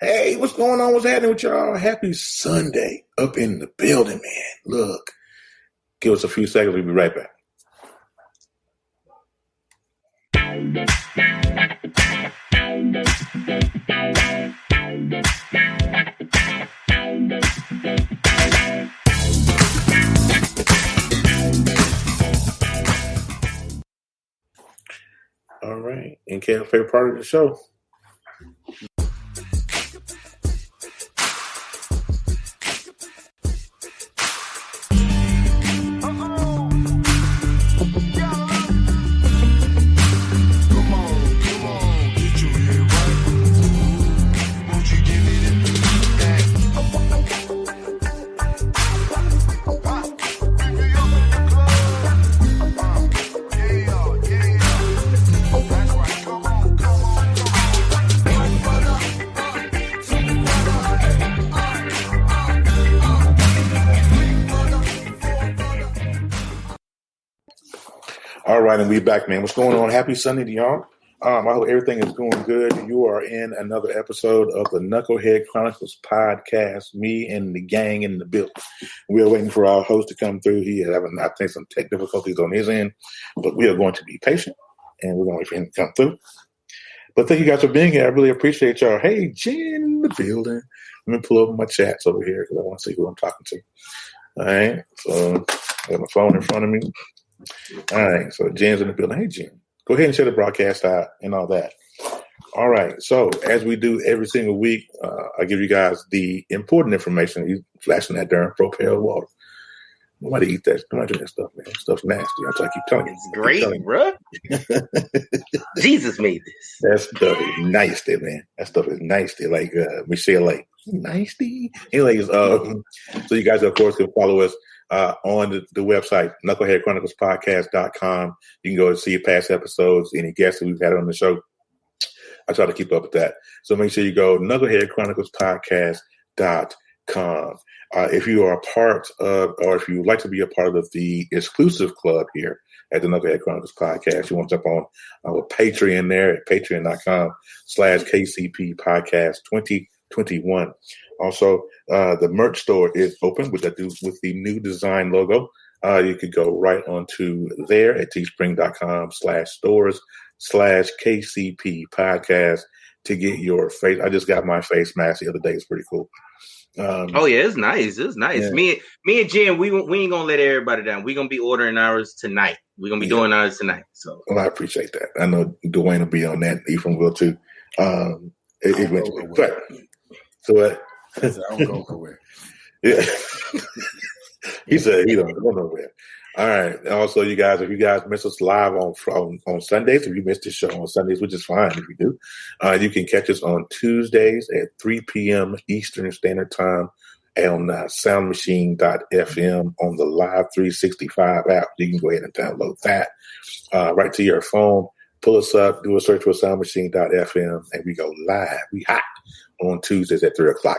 Hey, what's going on? What's happening with y'all? Happy Sunday up in the building, man. Look, give us a few seconds. We'll be right back. All right. And Kevin's favorite part of the show. All right, and we back, man. What's going on? Happy Sunday to y'all. I hope everything is going good. You are in another episode of the Knucklehead Chronicles podcast. Me and the gang in the building. We are waiting for our host to come through. He is having, I think, some tech difficulties on his end, but we are going to be patient, and we're going to wait for him to come through. But thank you guys for being here. I really appreciate y'all. Hey, Jen in the building. Let me pull over my chats over here because I want to see who I'm talking to. All right, so I got my phone in front of me. All right, so Jen's in the building. Hey, Jen, go ahead and share the broadcast out and all that. All right, so as we do every single week, I give you guys the important information. You flashing that darn propel water. Nobody eat that. Nobody do that stuff, man. Stuff's nasty. That's why I keep telling you. It's great, bro. Jesus made this. That stuff is nasty, man. That stuff is nasty. Like Michelle, like nasty. Anyways, so you guys, of course, can follow us on the website, knuckleheadchroniclespodcast.com. You can go and see past episodes, any guests that we've had on the show. I try to keep up with that. So make sure you go knuckleheadchroniclespodcast.com. If you are a part of, or if you would like to be a part of the exclusive club here at the Knucklehead Chronicles Podcast, you want to jump on our Patreon there at patreon.com/KCP Podcast 2021. Also, the merch store is open with the new design logo. You could go right onto there at teespring.com/stores/KCP Podcast to get your face. I just got my face mask the other day. It's pretty cool. Oh yeah, it's nice. It's nice. Yeah. Me and Jen, we ain't gonna let everybody down. We're gonna be ordering ours tonight. We're gonna be doing ours tonight. So, well, I appreciate that. I know Dwayne will be on that. Ethan will too. Eventually, so I don't go nowhere. Yeah, he said he don't go nowhere. All right. Also, you guys, if you guys miss us live on Sundays, if you missed the show on Sundays, which is fine if you do, you can catch us on Tuesdays at 3 p.m. Eastern Standard Time on soundmachine.fm on the Live 365 app. You can go ahead and download that right to your phone. Pull us up, do a search for soundmachine.fm, and we go live. We hot on Tuesdays at 3 o'clock.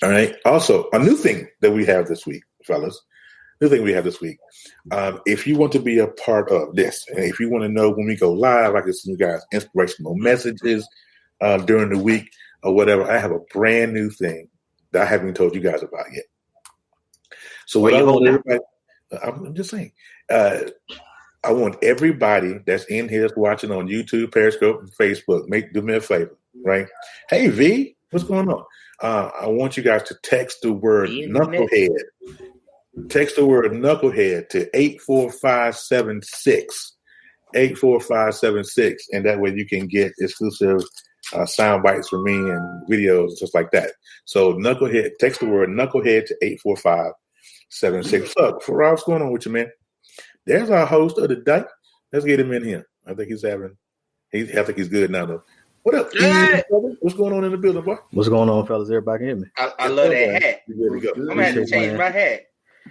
All right. Also, a new thing that we have this week, fellas. If you want to be a part of this, and if you want to know when we go live, I can send you guys inspirational messages during the week or whatever. I have a brand new thing that I haven't told you guys about yet. So what I want everybody, I'm just saying, I want everybody that's in here watching on YouTube, Periscope, and Facebook, do me a favor, right? Hey, V, what's going on? I want you guys to text the word knucklehead. Text the word knucklehead to 84576. 84576. And that way you can get exclusive sound bites from me and videos just like that. So knucklehead, text the word knucklehead to 84576. Look, Farah, what's going on with you, man? There's our host of the day. Let's get him in here. I think he's good now, though. What up? Yeah. What's going on in the building, boy? What's going on, fellas? Everybody hear me? I love that hat. I'm gonna have to change my hat.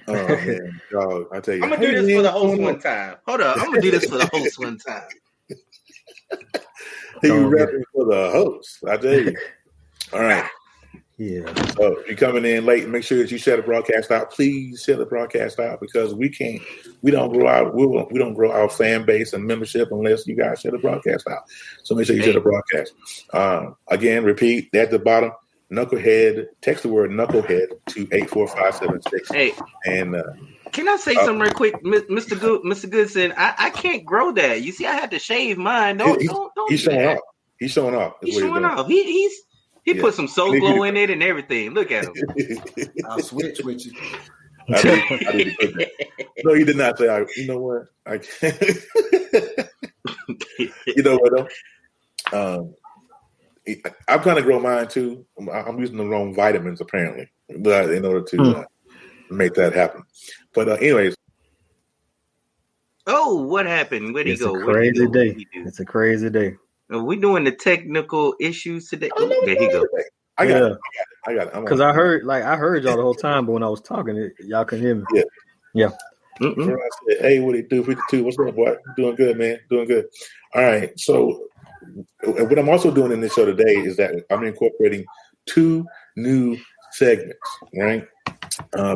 Oh man, dog! I tell you, I'm gonna do this for the host one time. Hold up, I'm gonna do this for the host one time. He rapping for the host. I tell you. All right. Yeah. So if you're coming in late, make sure that you share the broadcast out. Please share the broadcast out because we don't grow our fan base and membership unless you guys share the broadcast out. So make sure you share the broadcast. Again, repeat at the bottom. Knucklehead. Text the word knucklehead to 84576. Hey, and can I say something real quick, Mr. Goodson? I can't grow that. You see, I had to shave mine. Don't. He's showing off. He's showing off. He's showing off. He put some soul glow in it and everything. Look at him. I'll switch with you. I need to put that. No, he did not say. You know what? I can't. You know what? Though? I'm trying to grow mine too. I'm using the wrong vitamins apparently, but in order to make that happen. But anyways. Oh, what happened? Where'd he go? It's a crazy day. It's a crazy day. Are we doing the technical issues today? Oh, no, there he go. I got it. Because I heard y'all the whole time, but when I was talking, y'all couldn't hear me. Yeah. So I said, hey, what do you do? 52. What's up, boy? Doing good, man. Doing good. All right. So what I'm also doing in this show today is that I'm incorporating 2 new segments, right?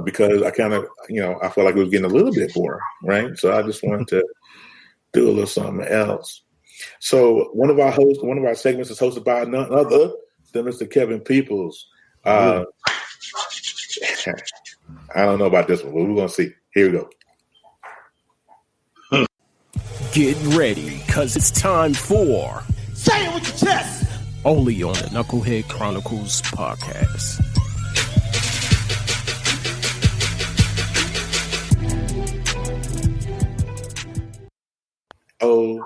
Because I kind of, I felt like it was getting a little bit boring, right? So I just wanted to do a little something else. So one of our segments is hosted by none other than Mr. Kevin Peoples. I don't know about this one, but we're gonna see. Here we go. Get ready, cause it's time for Say it with your chest. Only on the Knucklehead Chronicles podcast. Oh,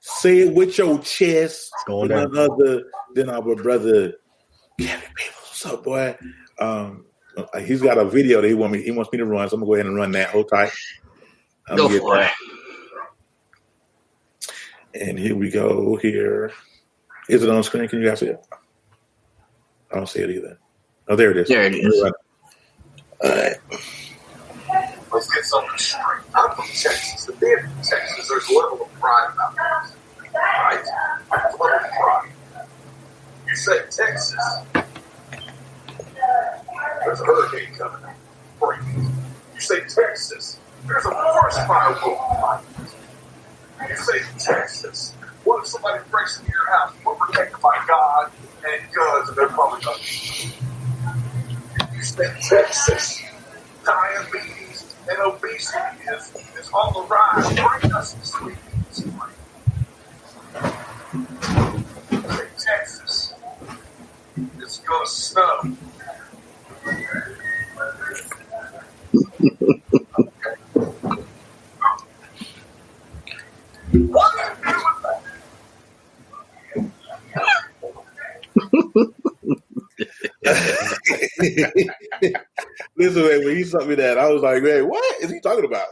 say it with your chest. It's going down. None other than our brother Kevin Peoples. What's up, boy? He's got a video that he wants me to run, so I'm gonna go ahead and run that. Hold tight. Go for it. And here we go. Here. Is it on screen? Can you guys see it? I don't see it either. Oh, there it is. There it is. All right. Let's get something straight. I'm from Texas. The being from Texas, there's a level of pride about this. Right? There's a level of pride. You say Texas, there's a hurricane coming. You say Texas, there's a forest fire going. You say Texas, what if somebody breaks into your house? You're protected by God and guns, and they're probably going to. You say Texas, diabetes and obesity is on the rise. Bring us some sweet beans. You say Texas, it's going to snow. What do you do with that? Listen, man, when he sent me that, I was like, man, what is he talking about?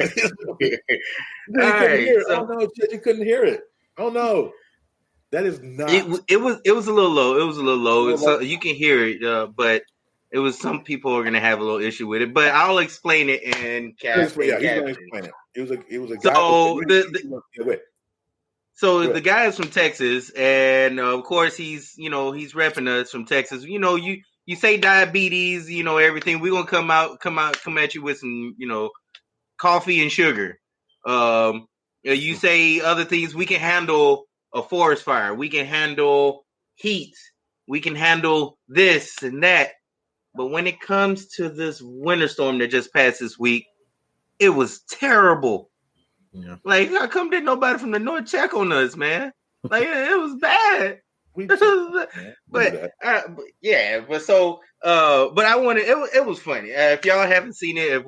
Oh no, you couldn't hear it. Oh no. That is not. It was a little low. It was a little low. So you can hear it, but it was some people are gonna have a little issue with it. But I'll explain it in caption. Yeah, he's gonna explain it. It was a guy. So the guy is from Texas, and of course he's repping us from Texas. You say diabetes, everything. We're gonna come at you with some, coffee and sugar. You say other things. We can handle a forest fire. We can handle heat. We can handle this and that. But when it comes to this winter storm that just passed this week, it was terrible. Yeah. Like, how come didn't nobody from the north check on us, man? Like, it was bad. But I wanted it was funny. If y'all haven't seen it,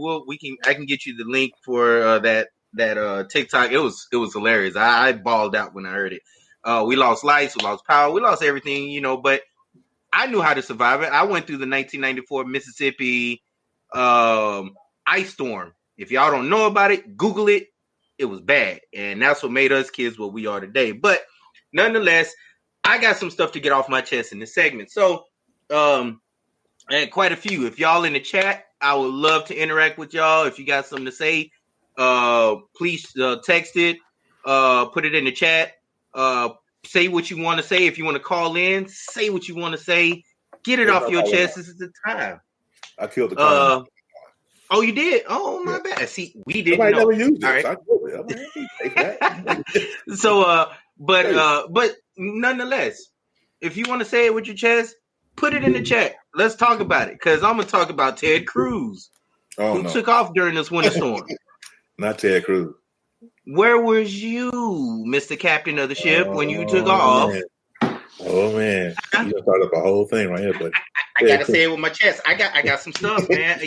I can get you the link for that TikTok. It was hilarious. I bawled out when I heard it. We lost lights, we lost power, we lost everything, but I knew how to survive it. I went through the 1994 Mississippi ice storm. If y'all don't know about it, Google it. It was bad, and that's what made us kids what we are today. But nonetheless, I got some stuff to get off my chest in this segment. So, and quite a few. If y'all in the chat, I would love to interact with y'all. If you got something to say, please text it, put it in the chat. Say what you want to say. If you want to call in, say what you want to say. Get it off your chest. This is the time. I killed the car. Oh, you did? Oh, my bad. See, we didn't Somebody know. never used it. All right. So I but nonetheless, if you want to say it with your chest, put it in the chat. Let's talk about it, because I'm going to talk about Ted Cruz, who took off during this winter storm. Not Ted Cruz. Where was you, Mr. Captain of the ship, when you took off? Man. Oh, man. You done thought up a whole thing right here, buddy. I got to say it with my chest. I got some stuff, man.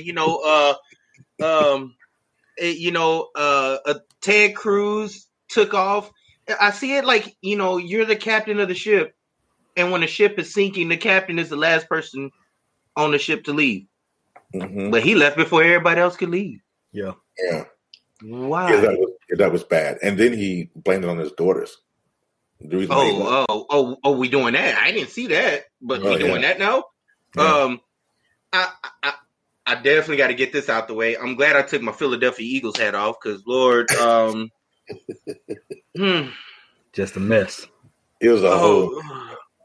Ted Cruz took off. I see it like, you're the captain of the ship, and when the ship is sinking, the captain is the last person on the ship to leave. Mm-hmm. But he left before everybody else could leave. Yeah. Wow. Yeah, that was bad. And then he blamed it on his daughters. We doing that? I didn't see that, but we doing that now? Yeah. I definitely got to get this out the way. I'm glad I took my Philadelphia Eagles hat off, because Lord, just a mess. It was a whole.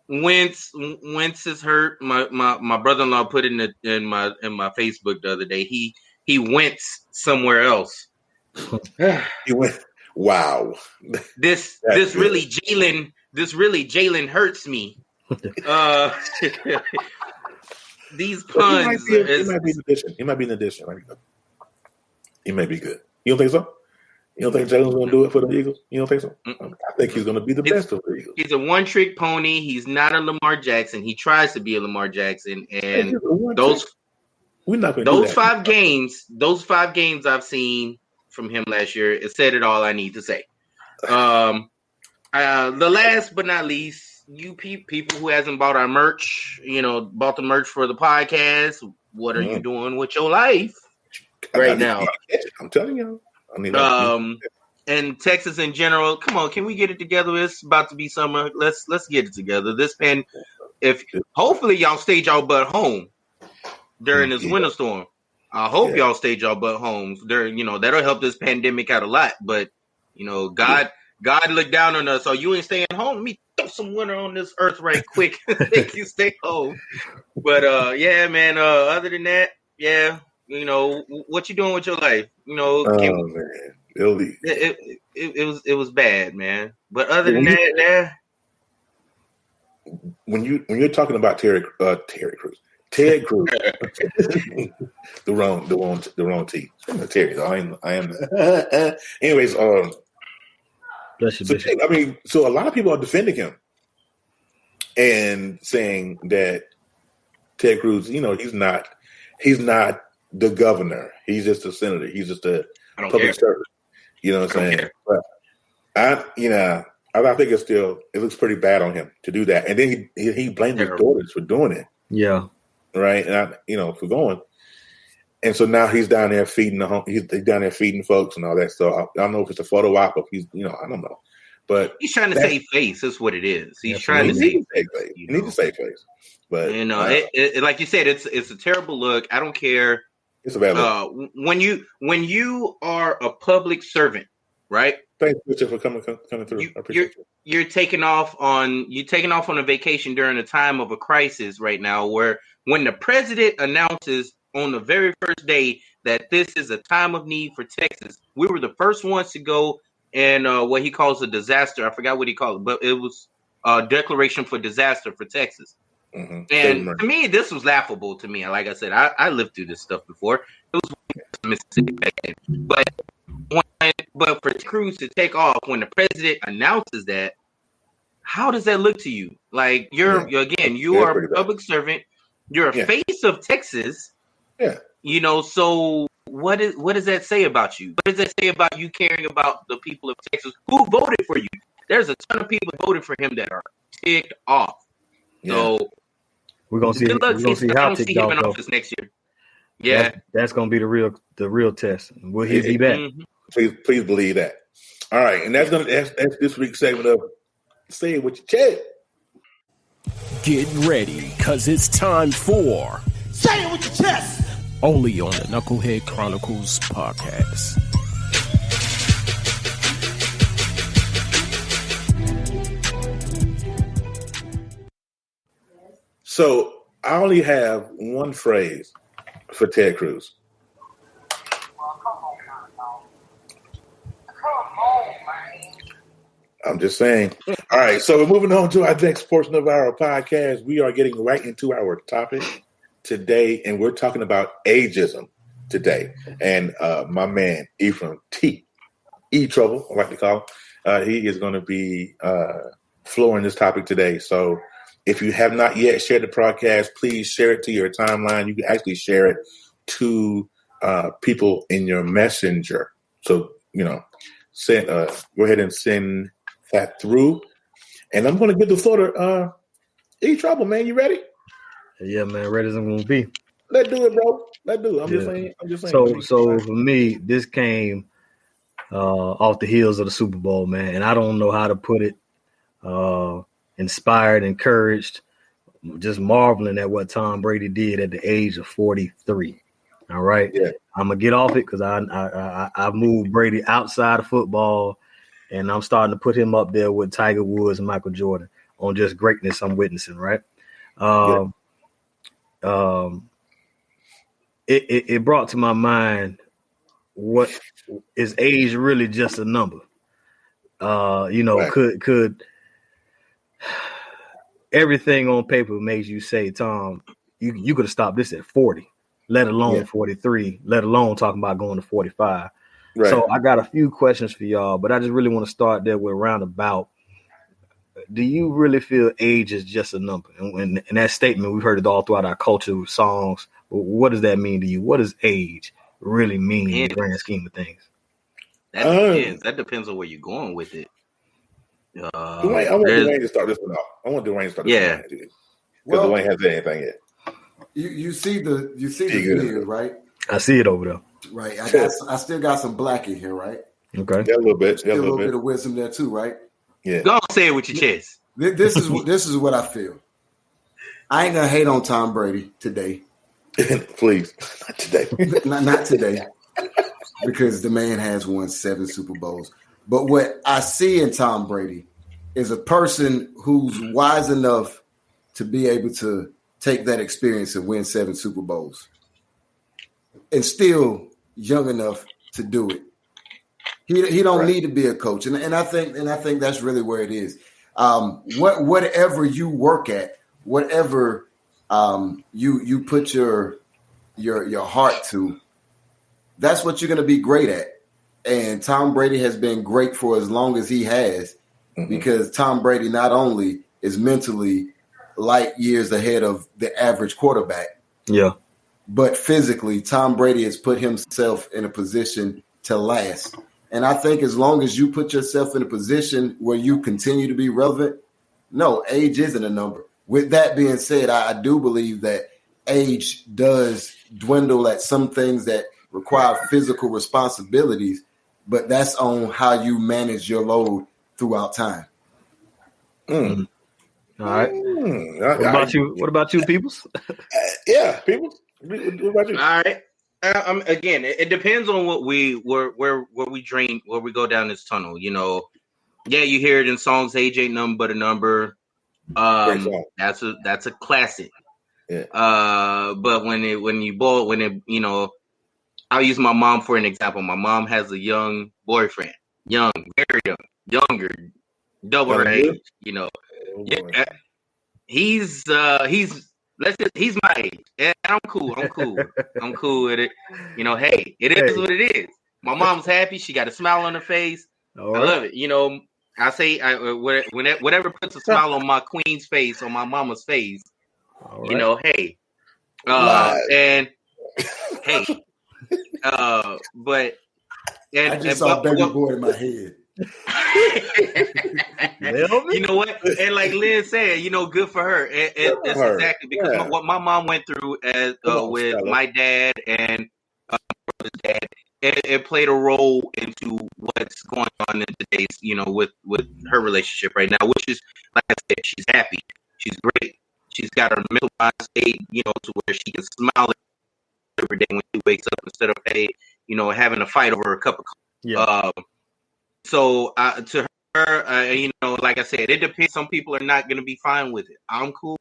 Wentz is hurt. My brother-in-law put it in my Facebook the other day. He went somewhere else. He went. Wow. This really Jalen hurts me. These puns. He might be in addition. He might be in addition. He may be good. You don't think so? You don't think Jalen's going to do it for the Eagles? You don't think so? I think he's going to be the best of the Eagles. He's a one-trick pony. He's not a Lamar Jackson. He tries to be a Lamar Jackson, and those 5 games I've seen from him last year, it said it all I need to say. The last but not least, you people who hasn't bought our merch, bought the merch for the podcast, what are you doing with your life right now? I'm telling you. And Texas in general, come on, can we get it together? It's about to be summer. Let's get it together. Hopefully y'all stayed y'all butt home during this winter storm. I hope y'all stayed y'all butt home. That'll help this pandemic out a lot. But God looked down on us. So you ain't staying home. Let me throw some winter on this earth right quick. Make you stay home. But man. Other than that, what you doing with your life? Man, it was bad, man. But other than that, when you're talking about Ted Cruz, the wrong T. Terry, I am. Anyways, so a lot of people are defending him and saying that Ted Cruz, he's not the governor. He's just a senator. He's just a public servant. You know what I'm saying? But I think it looks pretty bad on him to do that. And then he blamed his daughters for doing it. Yeah. Right. And for going. And so now he's down there feeding he's down there feeding folks and all that stuff. I don't know if it's a photo op, or he's, I don't know. But he's trying to save face. That's what it is. He's trying to save face. He needs to save face. But like you said, it's a terrible look. I don't care. It's a bad look. When you are a public servant, right? Thanks, Richard, for coming through. I appreciate you. You're taking off on a vacation during a time of a crisis right now, where when the president announces on the very first day that this is a time of need for Texas, we were the first ones to go and what he calls a disaster. I forgot what he called it, but it was a declaration for disaster for Texas. Mm-hmm. And to me, this was laughable to me. Like I said, I lived through this stuff before. It was Mississippi back then. But for Cruz to take off when the president announces that, how does that look to you? Like you are a public servant. You're a face of Texas. Yeah. So what does that say about you? What does that say about you caring about the people of Texas who voted for you? There's a ton of people who voted for him that are ticked off. Yeah. So we're gonna see. We're gonna see how ticked off in office next year. Yeah, that's gonna be the real test. Will he be back? Mm-hmm. Please believe that. All right, and that's this week's segment of Say It With Your Chest. Get ready, cause it's time for Say It With Your Chest. Only on the Knucklehead Chronicles podcast. So I only have one phrase for Ted Cruz. I'm just saying. All right, so we're moving on to our next portion of our podcast. We are getting right into our topic today, and we're talking about ageism today. And my man, Ephraim T. E Trouble, I like to call him, he is going to be flooring this topic today. So if you have not yet shared the podcast, please share it to your timeline. You can actually share it to people in your messenger. So, send, go ahead and send that through. And I'm going to give the floor to E Trouble, man. You ready? Yeah, man. Ready as I'm going to be. Let's do it, bro. Let's do it. I'm just saying. So for me, this came off the heels of the Super Bowl, man. And I don't know how to put it. Inspired, encouraged, just marveling at what Tom Brady did at the age of 43. All right. Yeah. I'm going to get off it because I moved Brady outside of football, and I'm starting to put him up there with Tiger Woods and Michael Jordan on just greatness I'm witnessing, right? It brought to my mind, what is age really just a number? Right. Could everything on paper makes you say, Tom, you could have stopped this at 40, let alone 43, let alone talking about going to 45. Right. So I got a few questions for y'all, but I just really want to start there with roundabout. Do you really feel age is just a number? And that statement, we've heard it all throughout our culture with songs. But what does that mean to you? What does age really mean in the grand scheme of things? That depends. That depends on where you're going with it. I want Dwayne to start this one off. Because Dwayne hasn't said anything yet. You see the video, right? I see it over there. Right. I still got some black in here, right? Okay. Yeah, a little bit. Still a little bit of wisdom there too, right? Yeah. Go on, say it with your chest. This is what I feel. I ain't gonna hate on Tom Brady today. Please, not today. not today, because the man has won 7 Super Bowls. But what I see in Tom Brady is a person who's wise enough to be able to take that experience and win 7 Super Bowls, and still young enough to do it. He don't need to be a coach, and I think that's really where it is. Whatever you work at, whatever you put your heart to, that's what you're going to be great at. And Tom Brady has been great for as long as he has, because Tom Brady not only is mentally light years ahead of the average quarterback, but physically, Tom Brady has put himself in a position to last. And I think as long as you put yourself in a position where you continue to be relevant, no, age isn't a number. With that being said, I do believe that age does dwindle at some things that require physical responsibilities, but that's on how you manage your load throughout time. All right. What about you, Peoples? Peoples. What about you? All right. Again, it depends on what where we drain, where we go down this tunnel. You hear it in songs. Age ain't nothing but a number. That's a classic. Yeah. But I'll use my mom for an example. My mom has a young boyfriend, very young, younger, double her age. He's my age, and I'm cool. I'm cool with it. Hey, it is what it is. My mom's happy. She got a smile on her face. I love it. I say whatever puts a smile on my queen's face, on my mama's face. Hey, and hey, but I just saw baby boy in my head. You know what? And like Lynn said, good for her. It's exactly because what my mom went through with my dad and brother's dad, it played a role into what's going on in today's, with her relationship right now, which is, like I said, she's happy, she's great, she's got her mental mind state, to where she can smile every day when she wakes up instead of having a fight over a cup of coffee. So to her, like I said, it depends. Some people are not going to be fine with it. I'm cool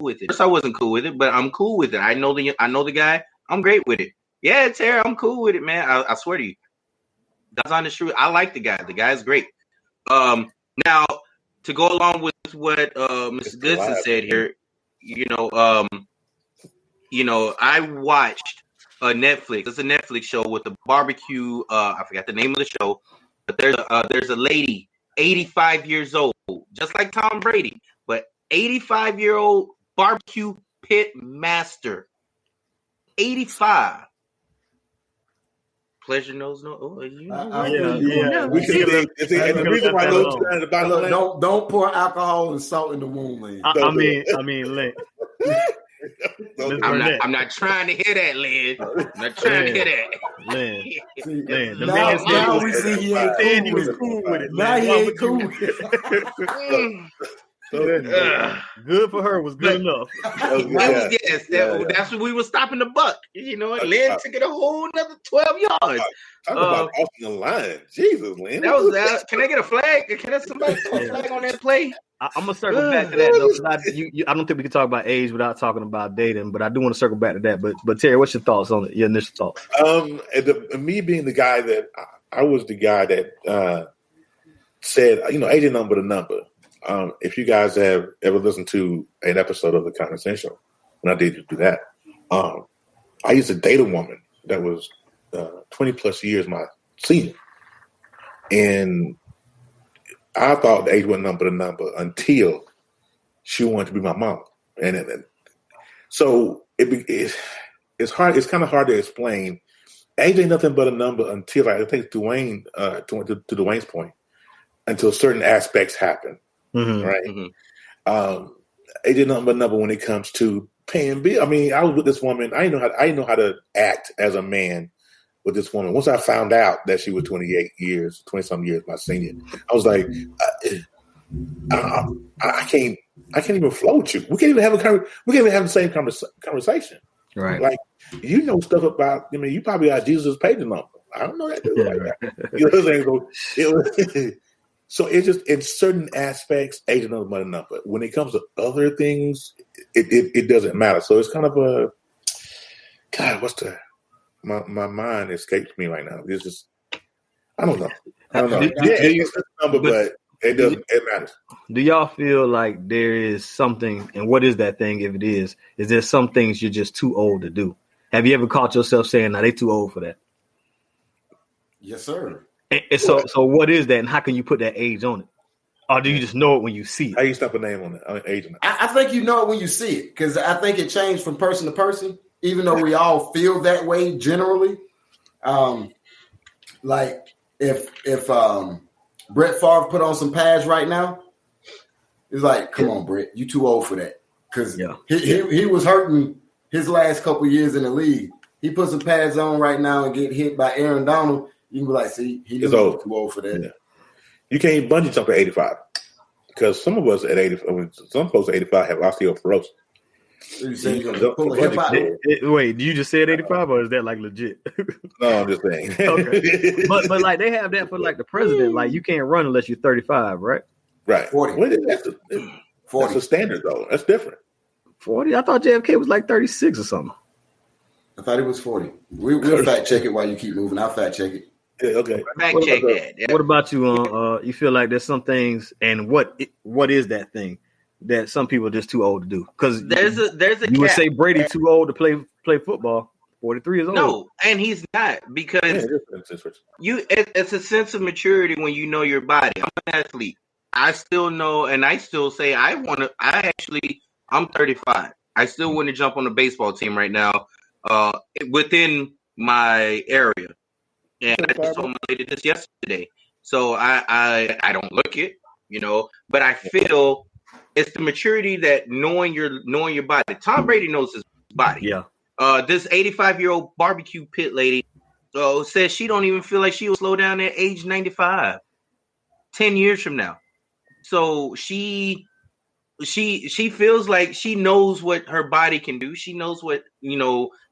with it. First, I wasn't cool with it, but I'm cool with it. I know the guy. I'm great with it. Yeah, Terry, I'm cool with it, man. I swear to you. That's honest truth. I like the guy. The guy's great. Now to go along with what Mr. Goodson said here, I watched Netflix. It's a Netflix show with the barbecue. I forgot the name of the show, but there's a lady, 85 years old, just like Tom Brady, but 85-year-old barbecue pit master. 85. Pleasure knows no. Oh, you know. Yeah. The reason why those at the bottom. Don't pour alcohol and salt in the wound, Lynn. I mean, Lynn. I'm not trying to hear that, Lynn. I'm not trying to hear that. Lynn. Now we see he ain't cool with it. Now he ain't cool with it. Good for her was good enough. That's what we were stopping the buck. Lynn took it a whole another 12 yards. Talk about crossing the line. Jesus, Lynn. That was can I get a flag? Can somebody put a flag on that play? I'm gonna circle back to that though, because I don't think we can talk about age without talking about dating. But I do want to circle back to that. But Terry, what's your thoughts on it? Your initial thoughts? Me being the guy that I was the guy that said, age is number the number. If you guys have ever listened to an episode of The Conversation, when I did do that, I used to date a woman that was 20 plus years my senior, and I thought the age wasn't number the number until she wanted to be my mom, and so it's hard. It's kind of hard to explain. Age ain't nothing but a number until I think Dwayne to Dwayne's point, until certain aspects happen. Mm-hmm. Right. Mm-hmm. Age is nothing but a number when it comes to paying bill. I mean, I was with this woman. I didn't know how to act as a man with this woman. Once I found out that she was 20 some years my senior, I was like, I can't even flow with you. We can't even have the same conversation. Right. Like, stuff about. I mean, you probably got Jesus' page number. I don't know that dude like that. You know what I'm saying? So it's just in certain aspects, age is another money number. When it comes to other things, it doesn't matter. So it's kind of a God. My mind escapes me right now. It's just I don't know. It's a number, but it doesn't. It matters. Do y'all feel like there is something, and what is that thing? If it is there some things you're just too old to do? Have you ever caught yourself saying, "Nah, they too old for that"? Yes, sir. And so what is that, and how can you put that age on it? Or do you just know it when you see it? How you stop a name on it? Age on it? I think you know it when you see it, because I think it changed from person to person, even though we all feel that way generally. Like if Brett Favre put on some pads right now, it's like, come on, Brett, you too old for that. Because he was hurting his last couple years in the league. He put some pads on right now and get hit by Aaron Donald. You can be like, see, he's too old for that. Yeah. You can't bungee jump at 85 because some of us at 85, some folks at 85 have osteoporosis. So you saying you're gonna pull a hip hop? Wait, you just said 85, or is that like legit? No, I'm just saying. Okay. But like they have that for like the president. Like you can't run unless you're 35, right? Right. 40. That's a standard though. That's different. 40. I thought JFK was like 36 or something. I thought it was 40. We'll fact check it while you keep moving. I'll fact check it. Yeah, okay. Fact check that. Yeah. What about you? You feel like there's some things, and what is that thing that some people are just too old to do? Because there's a you would say Brady too old to play football. 43 years old. No, and he's not, because it's a sense of maturity when you know your body. I'm an athlete. I still know, and I still say I'm 35. I still want to jump on the baseball team right now, within my area. And I just told my lady this yesterday. So I don't look it, but I feel it's the maturity that knowing your body. Tom Brady knows his body. Yeah. This 85-year-old barbecue pit lady says she don't even feel like she will slow down at age 95, 10 years from now. So she feels like she knows what her body can do. She knows what,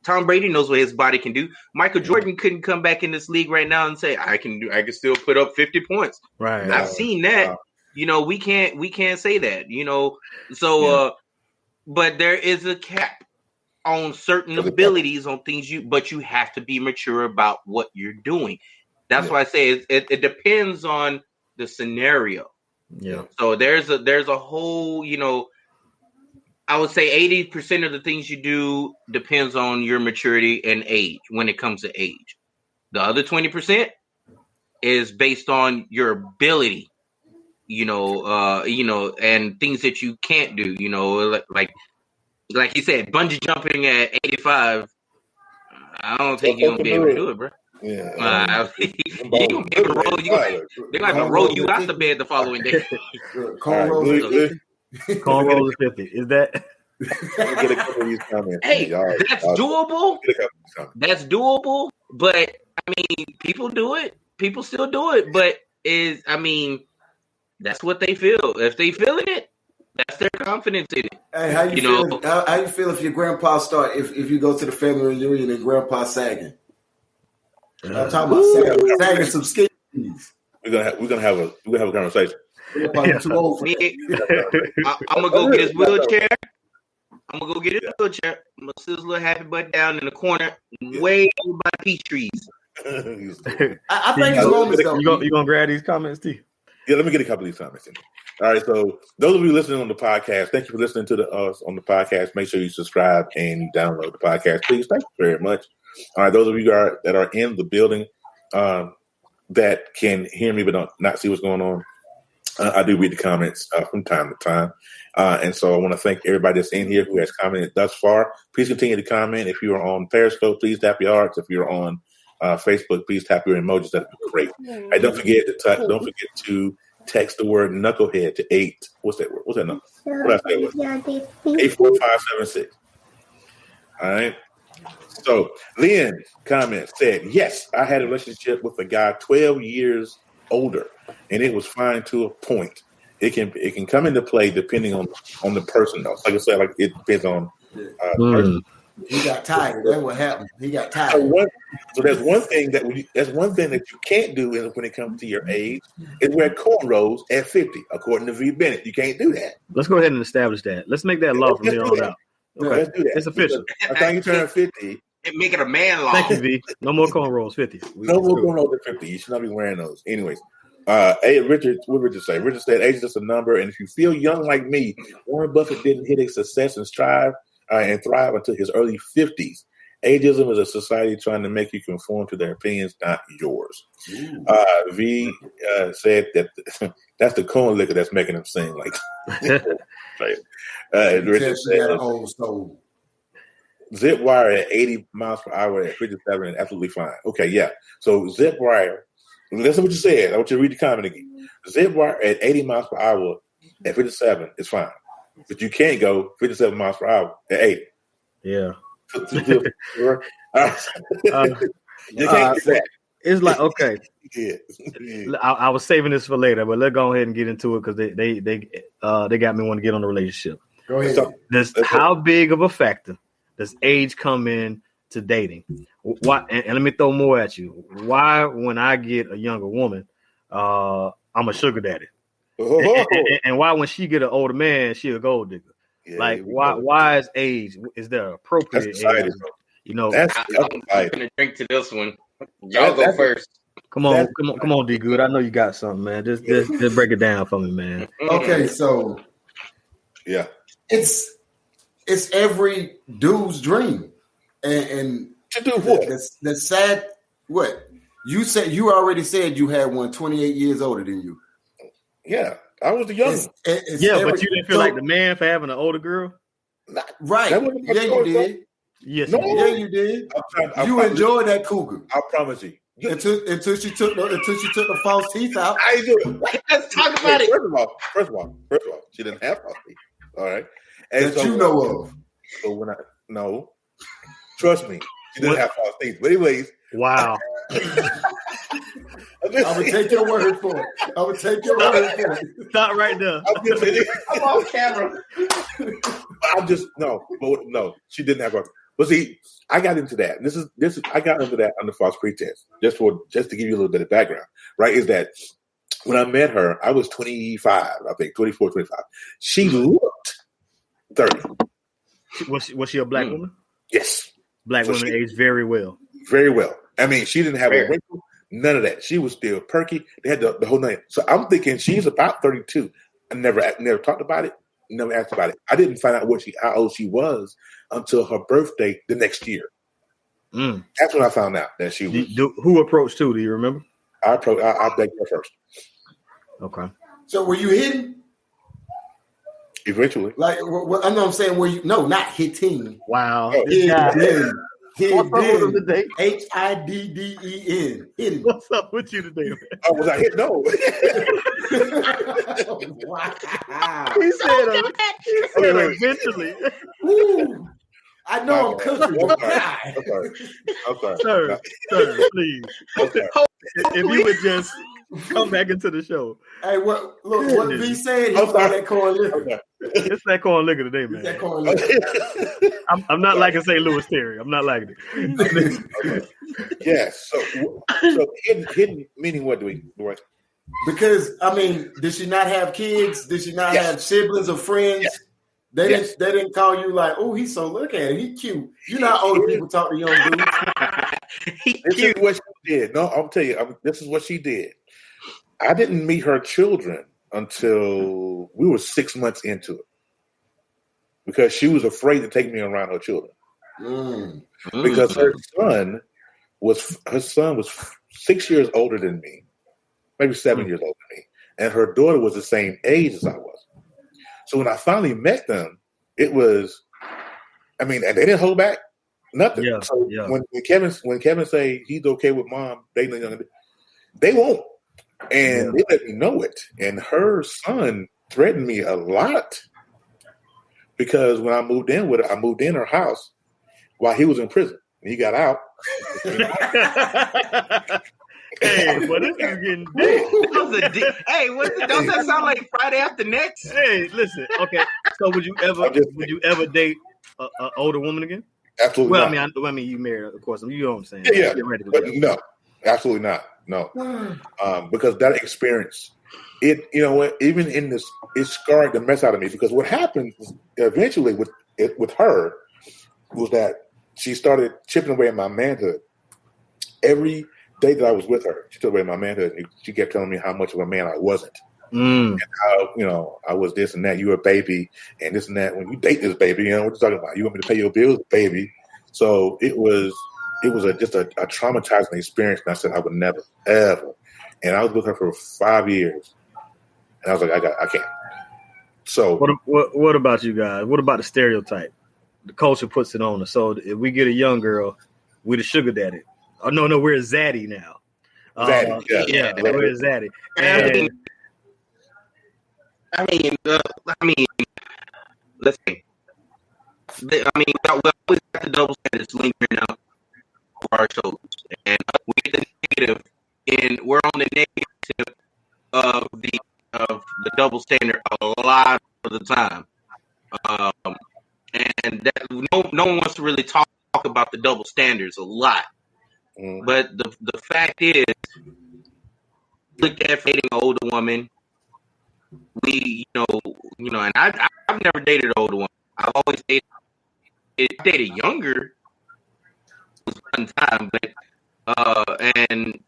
Tom Brady knows what his body can do. Michael Jordan couldn't come back in this league right now and say, I can still put up 50 points. Right. I've seen that. We can't say that, So, but there is a cap on certain abilities, on things but you have to be mature about what you're doing. That's why I say it depends on the scenario. Yeah. So there's a whole, I would say 80% of the things you do depends on your maturity and age when it comes to age. The other 20% is based on your ability, and things that you can't do, like you said, bungee jumping at 85. I don't think you're gonna be able to do it, bro. Yeah, you ain't gonna be able to roll. They're gonna have to roll you out the bed the following day. Cornrows is 50. Is that? Get a couple of these comments. Hey, that's doable. That's doable. But I mean, people do it. People still do it. But that's what they feel. If they feeling it, that's their confidence in it. Hey, how you feel? How you feel if your grandpa if you go to the family reunion and grandpa sagging? I'm talking about sagging some skinnies. We're gonna have a conversation. Grandpa, too old for I'm gonna go get his wheelchair. I'm gonna go get his wheelchair. I'm gonna sit his little happy butt down in the corner, way over by the peach trees. I think it's moments though. You gonna grab these comments too? Yeah, let me get a couple of these comments in. All right, so those of you listening on the podcast, thank you for listening to us on the podcast. Make sure you subscribe and you download the podcast, please. Thank you very much. All right, those of you that are in the building that can hear me but not see what's going on, I do read the comments from time to time. And so I want to thank everybody that's in here who has commented thus far. Please continue to comment. If you are on Periscope, please tap your hearts. If you're on Facebook, please tap your emojis. That'd be great. Hey, don't forget to text the word knucklehead to 8. What's that word? What's that number? What did I say? 84576. All right. So Lynn said, yes, I had a relationship with a guy 12 years older, and it was fine to a point. It can come into play depending on the person though. Like I said, it depends on the person. He got tired. That's what happened. He got tired. So there's one thing that you can't do when it comes to your age is wear cornrows at 50, according to V. Bennett. You can't do that. Let's go ahead and establish that. Let's make that law from here on out. Okay. Let's do that. It's official. I think you turn 50. Make it a man law. Thank you, V. No more cornrows. 50. No more cornrows at 50. You should not be wearing those. Anyways. Richard, what did Richard say? Richard said age is just a number, and if you feel young like me, Warren Buffett didn't hit a success and thrive until his early 50s. Ageism is a society trying to make you conform to their opinions, not yours. V said that that's the corn liquor that's making him sing like. Richard said, zip wire at 80 miles per hour at 57 is absolutely fine. Okay, yeah. So zip wire. Listen what you said. I want you to read the comment again. Zip wire at 80 miles per hour at 57 is fine. But you can't go 57 miles per hour at 8. Yeah. You can't do that. It's like, okay. Yeah. I was saving this for later, but let's go ahead and get into it because they got me wanting to get on the relationship. Go ahead. How big of a factor does age come in to dating? Why? And let me throw more at you. Why, when I get a younger woman, I'm a sugar daddy, and why, when she get an older man, she a gold digger? Yeah, why is age? Is there appropriate age? I'm gonna drink to this one. Y'all go first. Come on, D Good. I know you got something, man. Just break it down for me, man. Okay, so yeah, it's every dude's dream, and to do what? That's sad. What you said? You already said you had one 28 years older than you. Yeah, I was the youngest. But you didn't feel like the man for having an older girl, right? Yeah, you did. Yes, you did. You enjoyed that cougar. I promise you. Until she took the false teeth out. I do it. Let's talk about it. First of all, she didn't have false teeth. All right, and that you know of. So trust me, she didn't have false teeth. But anyways, wow. I would take your word for it. Stop right there. I'm on camera. No, she didn't have false teeth. But see, I got into that. I got into that under false pretense. Just to give you a little bit of background, right? Is that when I met her, I was 25, I think, 24, 25. She looked 30. Was she a black woman? Yes. Black women aged very well. Very well. I mean, she didn't have a wrinkle, none of that. She was still perky. They had the whole night. So I'm thinking she's about 32. I never talked about it. Never asked about it. I didn't find out how old she was until her birthday the next year. That's when I found out that she was. Who approached who? Do you remember? I begged her first. Okay. So were you hitting? Eventually. Like, I'm saying, were you? No, not hitting. Wow. Hidden. Hiddeden. Hidden. What's up with you today, man? Oh, was I hit? No. Wow. He said eventually. Ooh. I know I'm cooking. I'm sorry. Sir, please. Okay. If you would just come back into the show. Hey, what V said, he's on that corn liquor. Okay. It's that corn liquor today, man. That corn liquor. I'm not liking St. Louis Terry. I'm not liking it. Okay. Yes. So hidden meaning what do we? Because I mean, did she not have kids? Did she not have siblings or friends? Yes. They didn't call you like, oh, he's so look at it, he cute. You know how old people talk to young dudes. This is what she did. No, I'll tell you. This is what she did. I didn't meet her children until we were 6 months into it, because she was afraid to take me around her children. Because her son was 6 years older than me, maybe 7 years older than me, and her daughter was the same age as I was. So when I finally met them, it was, I mean, and they didn't hold back nothing. Yeah, so when Kevin say he's okay with mom dating a young, they won't, and they let me know it. And her son threatened me a lot because when I moved in with her, I moved in her house while he was in prison, and he got out. Hey, but this is getting deep. Don't that sound like Friday After Next? Hey, listen. Okay, so would you ever date an older woman again? Absolutely. Well, not. I mean, you married, of course. You know what I'm saying? Yeah. But no, absolutely not. No, because that experience, it, you know what? Even in this, it scarred the mess out of me. Because what happened eventually with her was that she started chipping away at my manhood. Every day that I was with her, she took away my manhood. And she kept telling me how much of a man I wasn't, and how, you know, I was this and that. You were a baby, and this and that. When you date this baby, you know what you're talking about. You want me to pay your bills, baby? So it was just a traumatizing experience. And I said I would never, ever. And I was with her for 5 years, and I was like, I can't. So what about you guys? What about the stereotype? The culture puts it on us. So if we get a young girl, we're the sugar daddy. Oh no, we're a zaddy now. Zaddy, we're a zaddy. And I mean, let's see. We always got the double standards lingering up for our shows, and we get the negative, and we're on the negative of the double standard a lot of the time, and that no one wants to really talk about the double standards a lot. But the fact is, look at dating an older woman. We, you know, and I've never dated an older woman. I've always dated younger one time, but and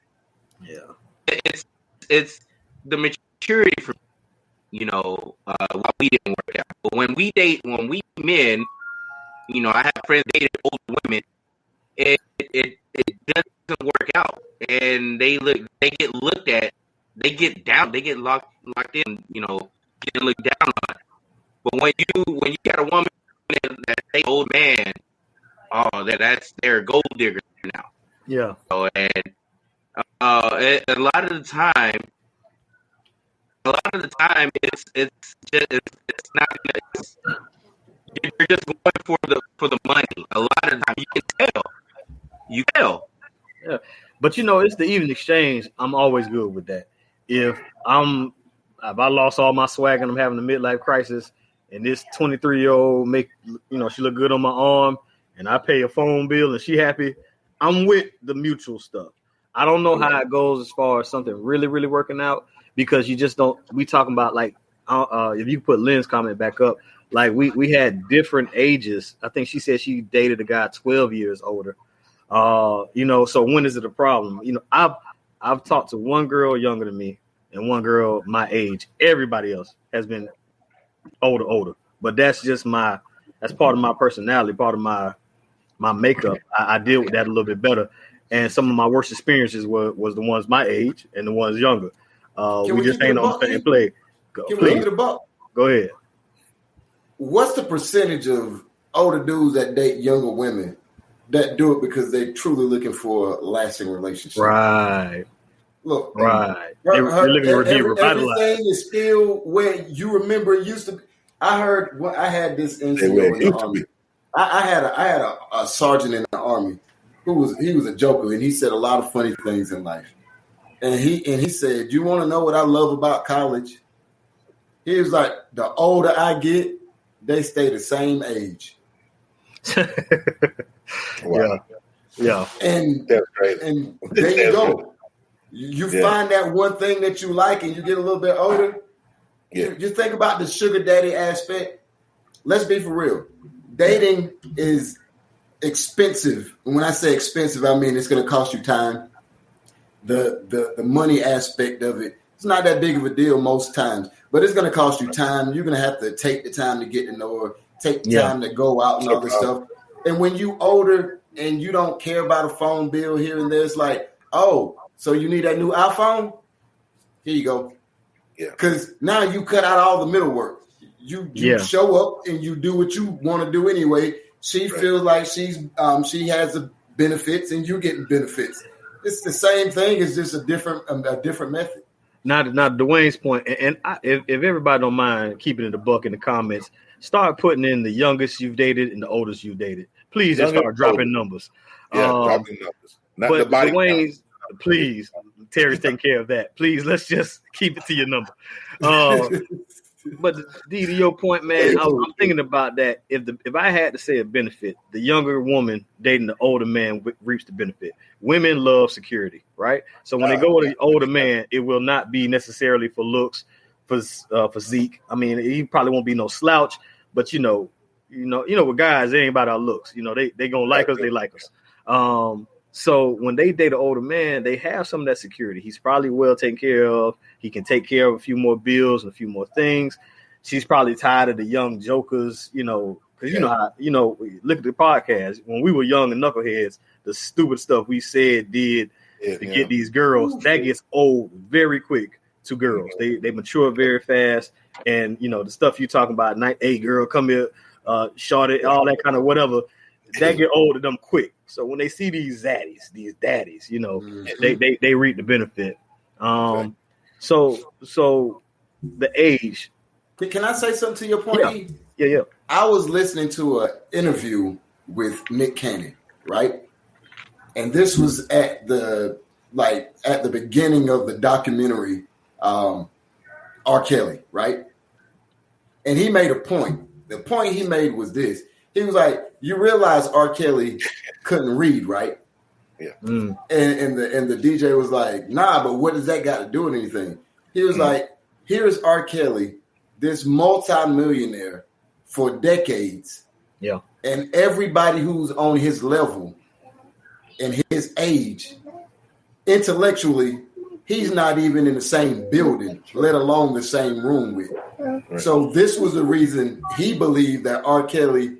it's the maturity for, you know, why we didn't work out. But when we men, you know, I have friends dated older women. It doesn't work out, and they get looked at, they get down, they get locked in, you know, getting looked down on. But when you got a woman that's an old man, they're a gold digger now. Yeah. So, and a lot of the time it's not. You're just going for the money. A lot of the time, you can tell. Yeah, but you know, it's the even exchange. I'm always good with that. If I lost all my swag and I'm having a midlife crisis, and this 23-year-old she look good on my arm, and I pay a phone bill and she happy, I'm with the mutual stuff. I don't know how it goes as far as something really, really working out, because you just don't. We talking about like if you put Lynn's comment back up, like we had different ages. I think she said she dated a guy 12 years older. So when is it a problem? I've talked to one girl younger than me and one girl my age. Everybody else has been older. But that's part of my personality, part of my makeup. I deal with that a little bit better. And some of my worst experiences was the ones my age and the ones younger. We just ain't on the same play. Can we get a buck? Go ahead. What's the percentage of older dudes that date younger women that do it because they're truly looking for a lasting relationship? Right. Look. Right. They're looking to be revitalized. Everything is still where you remember it used to be. I had this NCO in the Army. I had a sergeant in the Army who was a joker, and he said a lot of funny things in life. And he said, "You want to know what I love about college?" He was like, "The older I get, they stay the same age." Wow. Yeah. And that's great. And there you go. You find that one thing that you like, and you get a little bit older. Yeah. You think about the sugar daddy aspect. Let's be for real. Dating is expensive. And when I say expensive, I mean it's going to cost you time. The money aspect of it, it's not that big of a deal most times, but it's going to cost you time. You're going to have to take the time to get to know her, take the time to go out and all this stuff. And when you older and you don't care about a phone bill here and there, it's like, oh, so you need that new iPhone? Here you go. Yeah. Because now you cut out all the middle work. You show up and you do what you want to do anyway. She feels like she has the benefits and you getting benefits. It's the same thing. It's just a different method. Now Dwayne's point, and if everybody don't mind keeping it a buck in the comments, start putting in the youngest you've dated and the oldest you've dated. Please just start dropping numbers. Dropping numbers. Not but the body Dwayne's, please, Terry's taking care of that. Please, let's just keep it to your number. But D, to your point, man, I'm thinking about that. If I had to say a benefit, the younger woman dating the older man reaps the benefit. Women love security, right? So when they go with an older man, it will not be necessarily for looks, for physique. I mean, he probably won't be no slouch, but you know, with guys, it ain't about our looks. They gonna like us, they like us. So when they date an older man, they have some of that security. He's probably well taken care of. He can take care of a few more bills and a few more things. She's probably tired of the young jokers, because look at the podcast. When we were young and knuckleheads, the stupid stuff we said, did to get these girls, that gets old very quick to girls. They mature very fast. And, the stuff you talking about, hey, girl, come here, shorty, all that kind of whatever, that get old to them quick. So when they see these daddies, they reap the benefit. So the age. Can I say something to your point? Yeah. I was listening to an interview with Nick Cannon, right? And this was at the beginning of the documentary, R. Kelly, right? And he made a point. The point he made was this. He was like, you realize R. Kelly couldn't read, right? Yeah. And the DJ was like, nah, but what does that got to do with anything? He was like, here's R. Kelly, this multi-millionaire for decades. Yeah. And everybody who's on his level and his age, intellectually, he's not even in the same building, let alone the same room with. Right. So this was the reason he believed that R. Kelly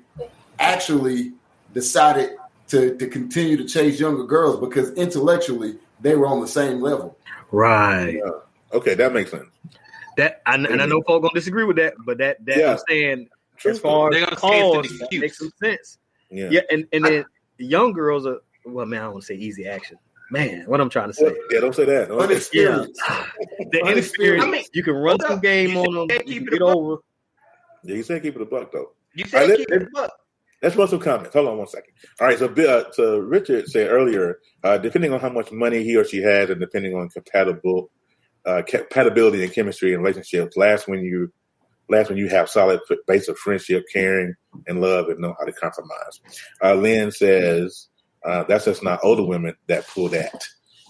actually decided to continue to chase younger girls because intellectually they were on the same level. Right. Okay, that makes sense. I know folks gonna disagree with that, but that I'm saying as far as cause, that makes some sense. Yeah, and then young girls are I don't want to say easy action. Man, what I'm trying to say. Yeah, don't say that. Unexperienced. The inexperience. You can run some game on them. You can get over. Yeah, you said keep it a buck though. You said keep it a buck. Let's run some comments. Hold on 1 second. All right, so Richard said earlier, depending on how much money he or she has, and depending on compatibility and chemistry in relationships, last when you have solid base of friendship, caring, and love, and know how to compromise. Lynn says that's just not older women that pull that.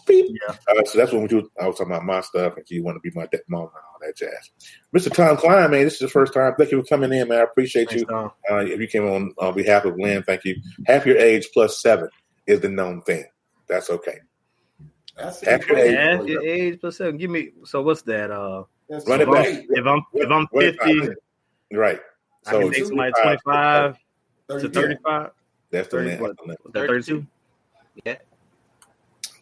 Beep. Yeah. So that's when I was talking about my stuff, and you want to be my mom and all that jazz. Mr. Tom Klein, man, this is the first time. Thank you for coming in, man. I appreciate you. If you came on behalf of Lynn, thank you. Half your age plus 7 is the known thing. That's okay. That's half your age. Half your age plus 7. Give me. So what's that? Run it back. If I'm 50, right. So I can make somebody 25 to 35. That's the Lynn. 32. Yeah.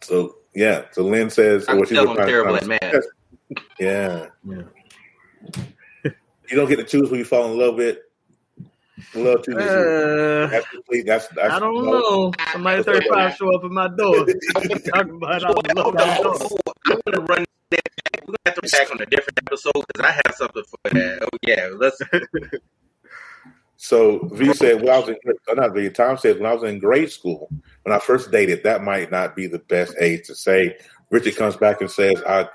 So yeah. So Lynn says, I'm terrible at math. Yeah. You don't get to choose who you fall in love with. Love to that's I don't know. Somebody 35 show up at my door. Talking about I'm gonna run that back. We're gonna have to back on a different episode because I have something for that. Oh yeah, let's. So V said, Tom says when I was in grade school, when I first dated, that might not be the best age to say. Richard comes back and says, I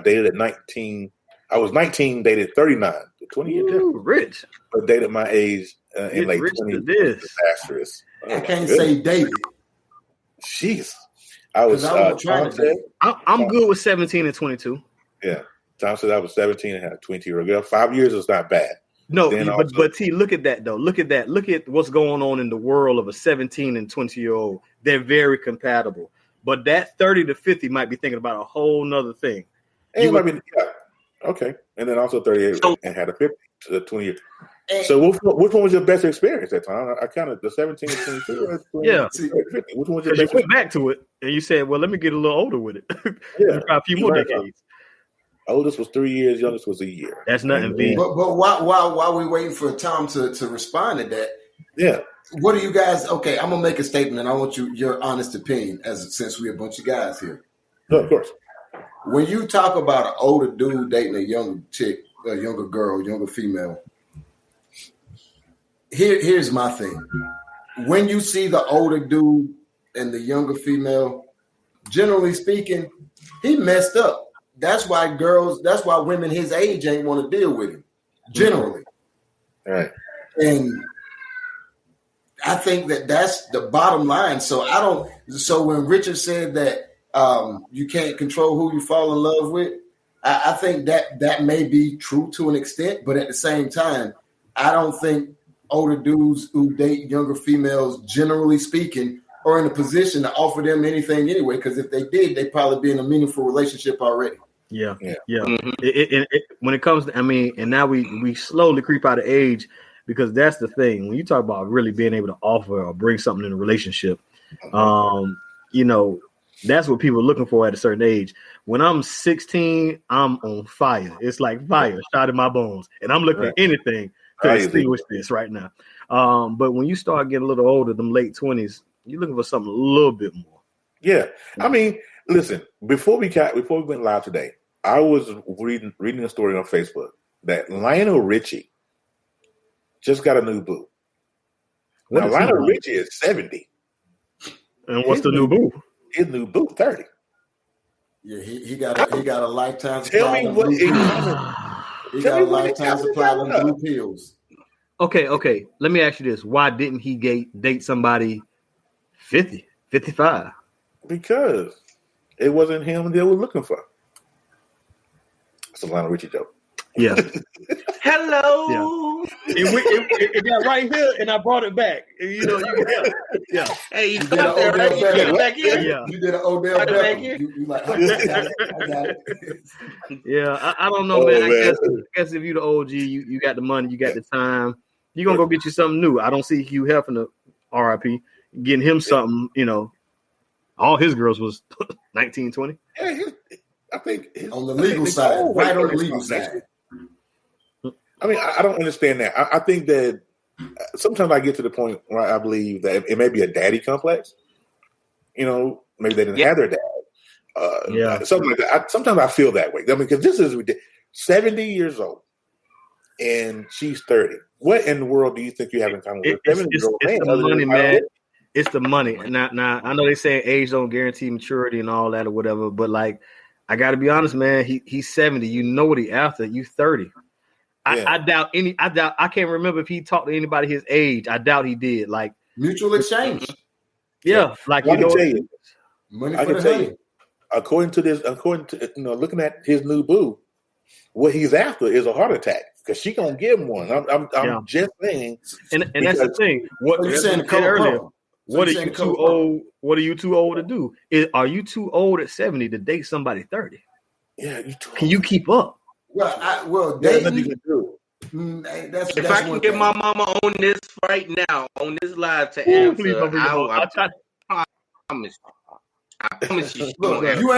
dated at 19. I was 19, dated 39. 20 years different. Rich. But dated my age in late 20s. Disastrous. I can't say dated. Jeez. I was Tom said, I'm good with 17 and 22. Yeah. Tom said I was 17 and had a 20-year-old girl. 5 years is not bad. No, but T, look at that though. Look at that. Look at what's going on in the world of a 17 and 20-year-old. They're very compatible. But that 30 to 50 might be thinking about a whole nother thing. Okay. And then also 38 and had a 50 to 20 years. So which one was your best experience that time? I kind of the 17 and 22. Yeah. 50. Which one was your best? You went back to it and you said, well, let me get a little older with it. Yeah. A few more decades. Oldest was 3 years, youngest was a year. That's nothing, V. But while we waiting for Tom to respond to that, yeah. What do you guys? Okay, I'm gonna make a statement, and I want your honest opinion, since we're a bunch of guys here. No, of course. When you talk about an older dude dating a younger chick, a younger girl, younger female, here's my thing. When you see the older dude and the younger female, generally speaking, he messed up. That's why women his age ain't want to deal with him, generally. Right. And I think that's the bottom line. So when Richard said that you can't control who you fall in love with, I think that may be true to an extent, but at the same time, I don't think older dudes who date younger females, generally speaking, are in a position to offer them anything anyway, because if they did, they'd probably be in a meaningful relationship already. Yeah. Mm-hmm. When it comes to, and now we slowly creep out of age, because that's the thing. When you talk about really being able to offer or bring something in a relationship, that's what people are looking for at a certain age. When I'm 16, I'm on fire. It's like fire shot in my bones, and I'm looking at anything to extinguish this right now. But when you start getting a little older, them late 20s, you're looking for something a little bit more. Yeah, listen. Before we went live today, I was reading a story on Facebook that Lionel Richie just got a new boo. Now Lionel Richie is 70, and what's the new boo? His new boo 30. Yeah, he got a lifetime. Tell me what he got a lifetime supply of blue pills. Okay. Let me ask you this: why didn't he date somebody 50, 55? Because it wasn't him they were looking for. It's a Lionel Richie joke. Yeah. Hello. Yeah. It got right here, and I brought it back. You yeah. Hey, you got there, right? You got it back here. Yeah. You did an Odell Beckham. You like, I got it. Yeah, I don't know, man. I guess if you're the OG, you got the money, you got the time. You're gonna go get you something new. I don't see Hugh Hefner, the RIP, getting him something. All his girls was 19, 20. Yeah, I think on the legal side, right on the legal side. I don't understand that. I think that sometimes I get to the point where I believe that it may be a daddy complex. Maybe they didn't have their dad. Something like that. Sometimes I feel that way. Because this is 70 years old and she's 30. What in the world do you think you have in common with a 70-year-old man? It's the money, man. It's the money. Now I know they say age don't guarantee maturity and all that or whatever, but I got to be honest, man. He's 70. You know what he after. You 30. I doubt I can't remember if he talked to anybody his age. I doubt he did. Mutual exchange. Yeah. I can tell you. Money for the honey. according to looking at his new boo, what he's after is a heart attack because she gonna give him one. I'm just saying, and that's the thing. What you saying earlier? What are you too old? What are you too old to do? Are you too old at 70 to date somebody 30? Yeah, can you keep up? Well, dating. You can do. That's I can get my mama on this right now, on this live to answer, I promise. I promise you. Look, you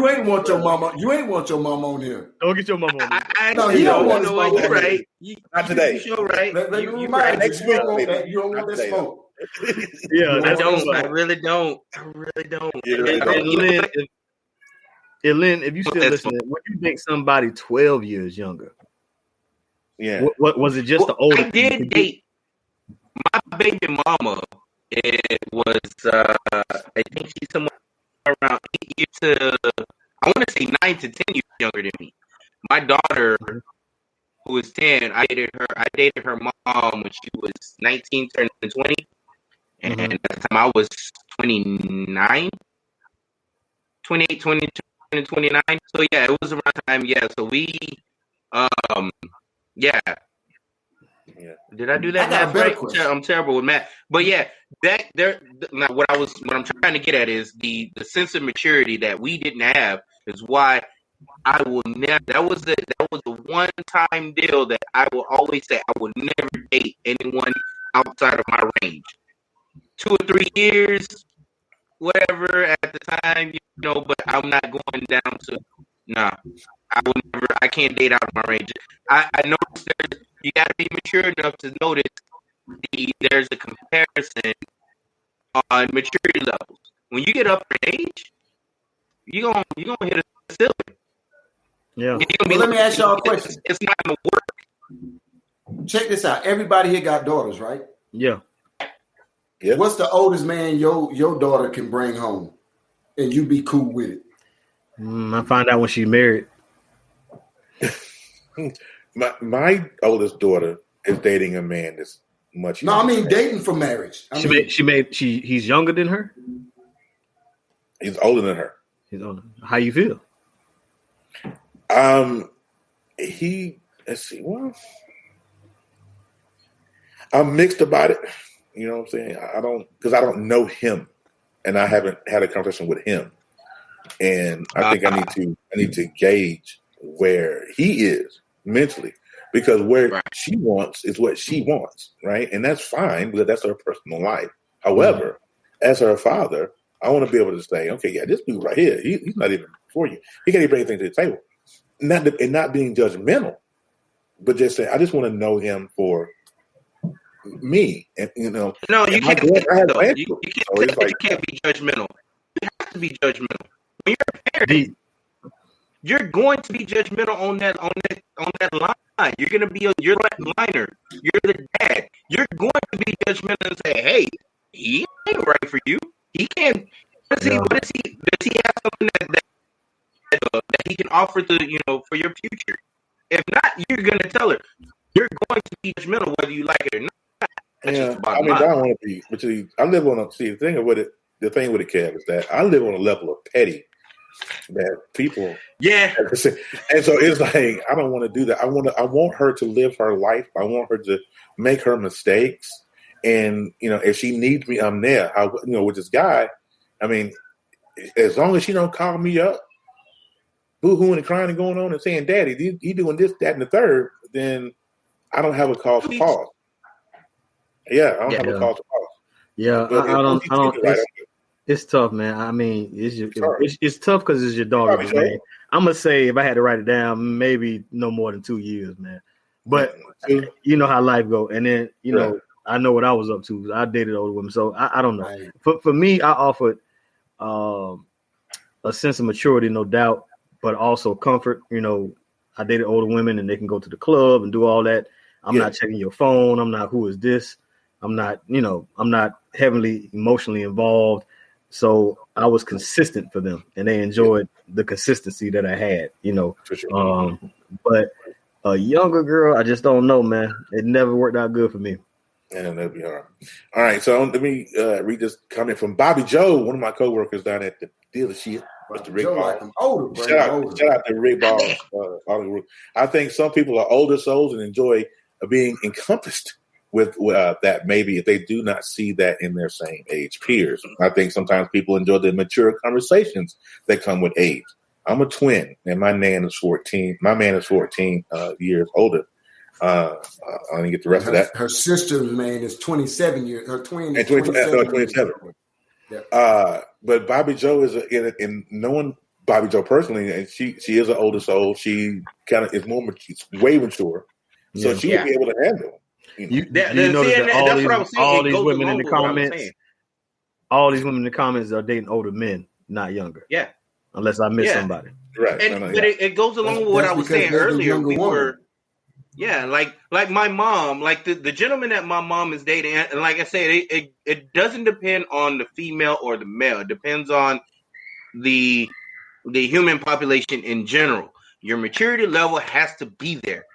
ain't want your mama. You ain't want your mama on here. Don't get your mama on here. No, you don't want his mama. You're right. Not today. You're right. You right. Next week, you don't want that smoke. Yeah, I really don't. Lynn, if you still listening, would you date somebody 12 years younger? Yeah. What was it? Just the older? I did date my baby mama. It was I think she's somewhere around 8 years to, I want to say 9 to 10 years younger than me. My daughter, who is 10, I dated her mom when she was 19, turning 20. And at the time I was 29, 28, 20, 29. So yeah, it was around time. Yeah. So we, yeah. Did I do that math right? I'm terrible with math. But yeah, what I'm trying to get at is the sense of maturity that we didn't have is why I will never. That was the one time deal that I will always say I will never date anyone outside of my range. 2 or 3 years, whatever at the time, but I'm not going down to I can't date out of my range. I noticed you got to be mature enough to notice there's a comparison on maturity levels. When you get up in age, you're gonna hit a ceiling. Yeah. Let me ask y'all a question. It's not gonna work. Check this out. Everybody here got daughters, right? Yeah. Yep. What's the oldest man your daughter can bring home, and you be cool with it? I find out when she's married. My oldest daughter is dating a man that's much younger. No, I mean dating for marriage. He's younger than her? He's older than her. He's older. How you feel? Let's see. Well, I'm mixed about it. You know what I'm saying? Because I don't know him, and I haven't had a conversation with him, and I think I need to gauge where he is mentally, because where she wants is what she wants, right? And that's fine, because that's her personal life. However, as her father, I want to be able to say, okay, yeah, this dude right here, he's not even for you. He can't even bring anything to the table. Not being judgmental, but just saying, I just want to know him for me. And no, you can't. You can't be judgmental. You have to be judgmental. When you're a parent, you're going to be judgmental on that line. You're going to be you're the liner. You're the dad. You're going to be judgmental and say, "Hey, he ain't right for you. He can't." Does he have something that he can offer to for your future? If not, you're going to tell her. You're going to be judgmental whether you like it or not. Yeah, I mean, I don't want to be. But I live on the thing with it. The thing with it, Kev, is that I live on a level of petty that people. Yeah. And so it's like I don't want to do that. I want her to live her life. I want her to make her mistakes, and if she needs me, I'm there. With this guy, I mean, as long as she don't call me up, boo-hooing and crying and going on and saying, "Daddy, you doing this, that, and the third," then I don't have a cause for pause. Yeah, I don't have a cause for pause. Yeah, I don't. It's tough, man. I mean, it's tough because it's your daughter. Man. I'm gonna say if I had to write it down, maybe no more than 2 years, man. But you know how life go, and then I know what I was up to. I dated older women, so I don't know. Right. For me, I offered a sense of maturity, no doubt, but also comfort. I dated older women, and they can go to the club and do all that. I'm not checking your phone. I'm not who is this. I'm not heavily emotionally involved. So I was consistent for them, and they enjoyed the consistency that I had, For sure. But a younger girl, I just don't know, man. It never worked out good for me. Yeah, that'd be hard. All right, so let me read this comment from Bobby Joe, one of my coworkers down at the dealership. Mr. Rick Joe Balls. like them older, bro. Shout out to Rick Balls. I think some people are older souls and enjoy being encompassed with that. Maybe if they do not see that in their same age peers. I think sometimes people enjoy the mature conversations that come with age. I'm a twin, and my man is 14. My man is 14 years older. I didn't get the rest of that. Her sister's man is 27 years. Her twin is 27. Yeah. But Bobby Joe is in knowing Bobby Joe personally, and she is an older soul. She kind of is more mature, way mature, so she would be able to handle. You notice that all these women in the comments, all these women in the comments are dating older men, not younger. Yeah, unless I miss somebody. Right, but it goes along with what I was saying earlier. Like my mom, like the gentleman that my mom is dating, and like I said, it doesn't depend on the female or the male. It depends on the human population in general. Your maturity level has to be there.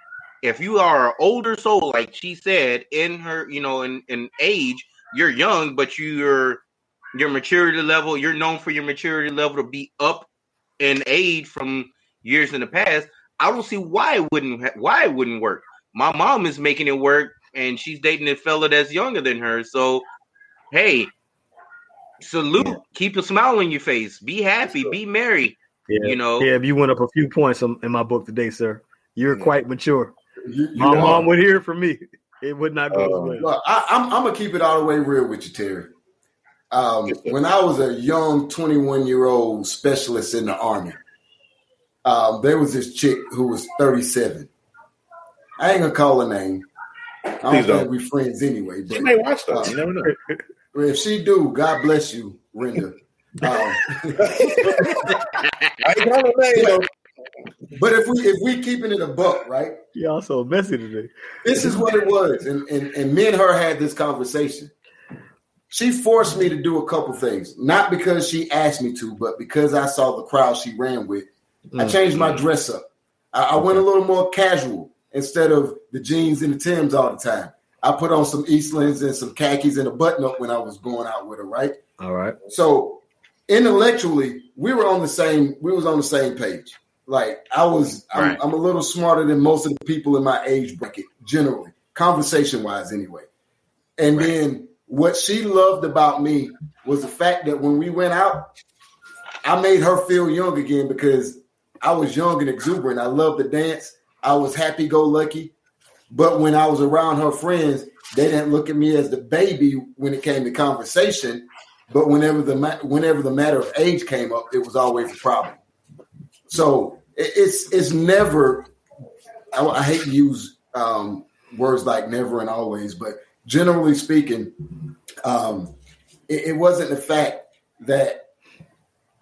If you are an older soul, like she said, in her, in age, you're young, but your maturity level, you're known for your maturity level to be up in age from years in the past. I don't see why it wouldn't work. My mom is making it work, and she's dating a fella that's younger than her. So, hey, salute. Yeah. Keep a smile on your face. Be happy. Be merry. Yeah. Yeah, you went up a few points in my book today, sir. You're quite mature. My mom would hear from me. It would not go as well. Well, I'm going to keep it all the way real with you, Terry. When I was a young 21-year-old specialist in the Army, there was this chick who was 37. I ain't gonna call her name. I don't think we friends anyway. But she may watch that. You never know. If she do, God bless you, Renda. I ain't calling her name. But if we keeping it a buck, right? Y'all so messy today. This is what it was, and me and her had this conversation. She forced me to do a couple things, not because she asked me to, but because I saw the crowd she ran with. I changed my dress up. I went a little more casual instead of the jeans and the Timbs all the time. I put on some Eastlands and some khakis and a button-up when I was going out with her, right? All right. So intellectually, we was on the same page. Like I'm a little smarter than most of the people in my age bracket, generally, conversation-wise anyway. And then what she loved about me was the fact that when we went out, I made her feel young again because I was young and exuberant. I loved to dance. I was happy-go-lucky. But when I was around her friends, they didn't look at me as the baby when it came to conversation. But whenever the matter of age came up, it was always a problem. So it's never. I hate to use words like never and always, but generally speaking, it wasn't the fact that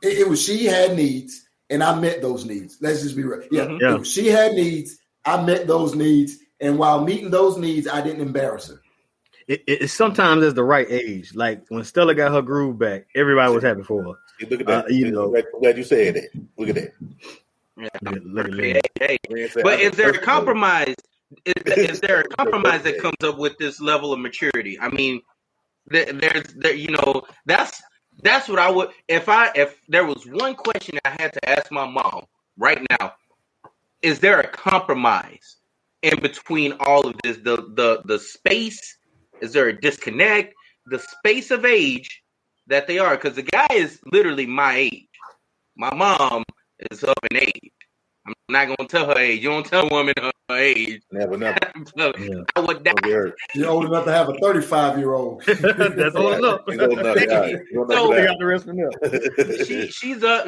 it was she had needs. And I met those needs. Let's just be real. Yeah. She had needs. I met those needs. And while meeting those needs, I didn't embarrass her. It sometimes is the right age. Like when Stella got her groove back, everybody was happy for her. Look at that. I'm glad you said that. Look at that. Yeah. But is there a compromise? Is there a compromise that comes up with this level of maturity? I mean, that's what I would if there was one question I had to ask my mom right now, is there a compromise in between all of this? The space, is there a disconnect? The space of age that they are, because the guy is literally my age. My mom is up in age. I'm not gonna tell her age. You don't tell a woman her age. Never. I would die. You're old enough to have a 35-year-old. That's old enough. So they got the rest of them.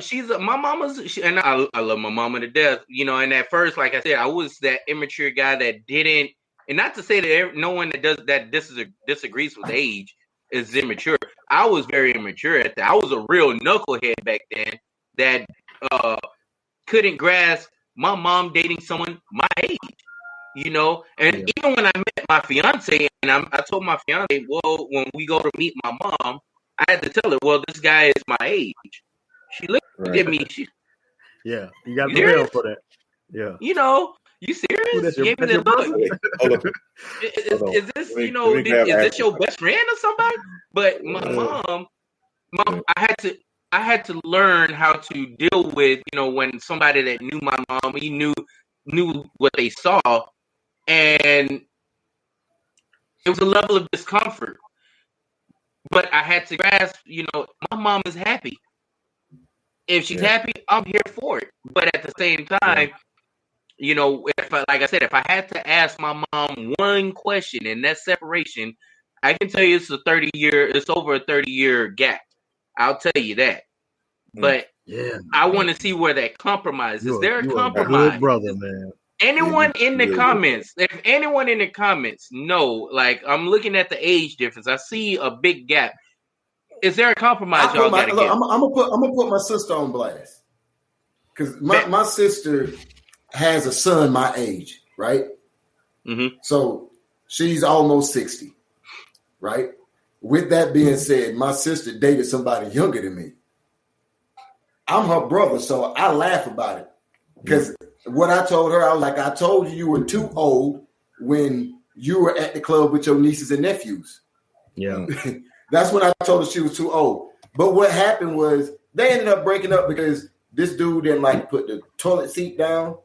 She's my mama's, and I love my mama to death. And at first, like I said, I was that immature guy that didn't, and not to say that no one that disagrees with age is immature. I was very immature at that. I was a real knucklehead back then that couldn't grasp my mom dating someone my age, and even when I met my fiance and I told my fiance, well, when we go to meet my mom, I had to tell her, well, this guy is my age. She looked at me. You got to be real for that. Yeah. You serious? You gave me that look. Is this, is this your best friend or somebody? But my mom, I I had to learn how to deal with, when somebody that knew my mom, he knew what they saw, and it was a level of discomfort. But I had to grasp, my mom is happy. If she's happy, I'm here for it. But at the same time, if I had to ask my mom one question in that separation, I can tell you it's over a 30-year gap. I'll tell you that. But I want to see where that compromise is. There a compromise? Good brother, man. Anyone in the comments, if anyone in the comments know, like, I'm looking at the age difference, I see a big gap. Is there a compromise y'all got to get? I'm gonna put my sister on blast because my sister has a son my age, right? Mm-hmm. So she's almost 60, right? With that being said, my sister dated somebody younger than me. I'm her brother, so I laugh about it because what I told her, I was like, I told you were too old when you were at the club with your nieces and nephews. Yeah. That's when I told her she was too old. But what happened was they ended up breaking up because this dude didn't like to put the toilet seat down.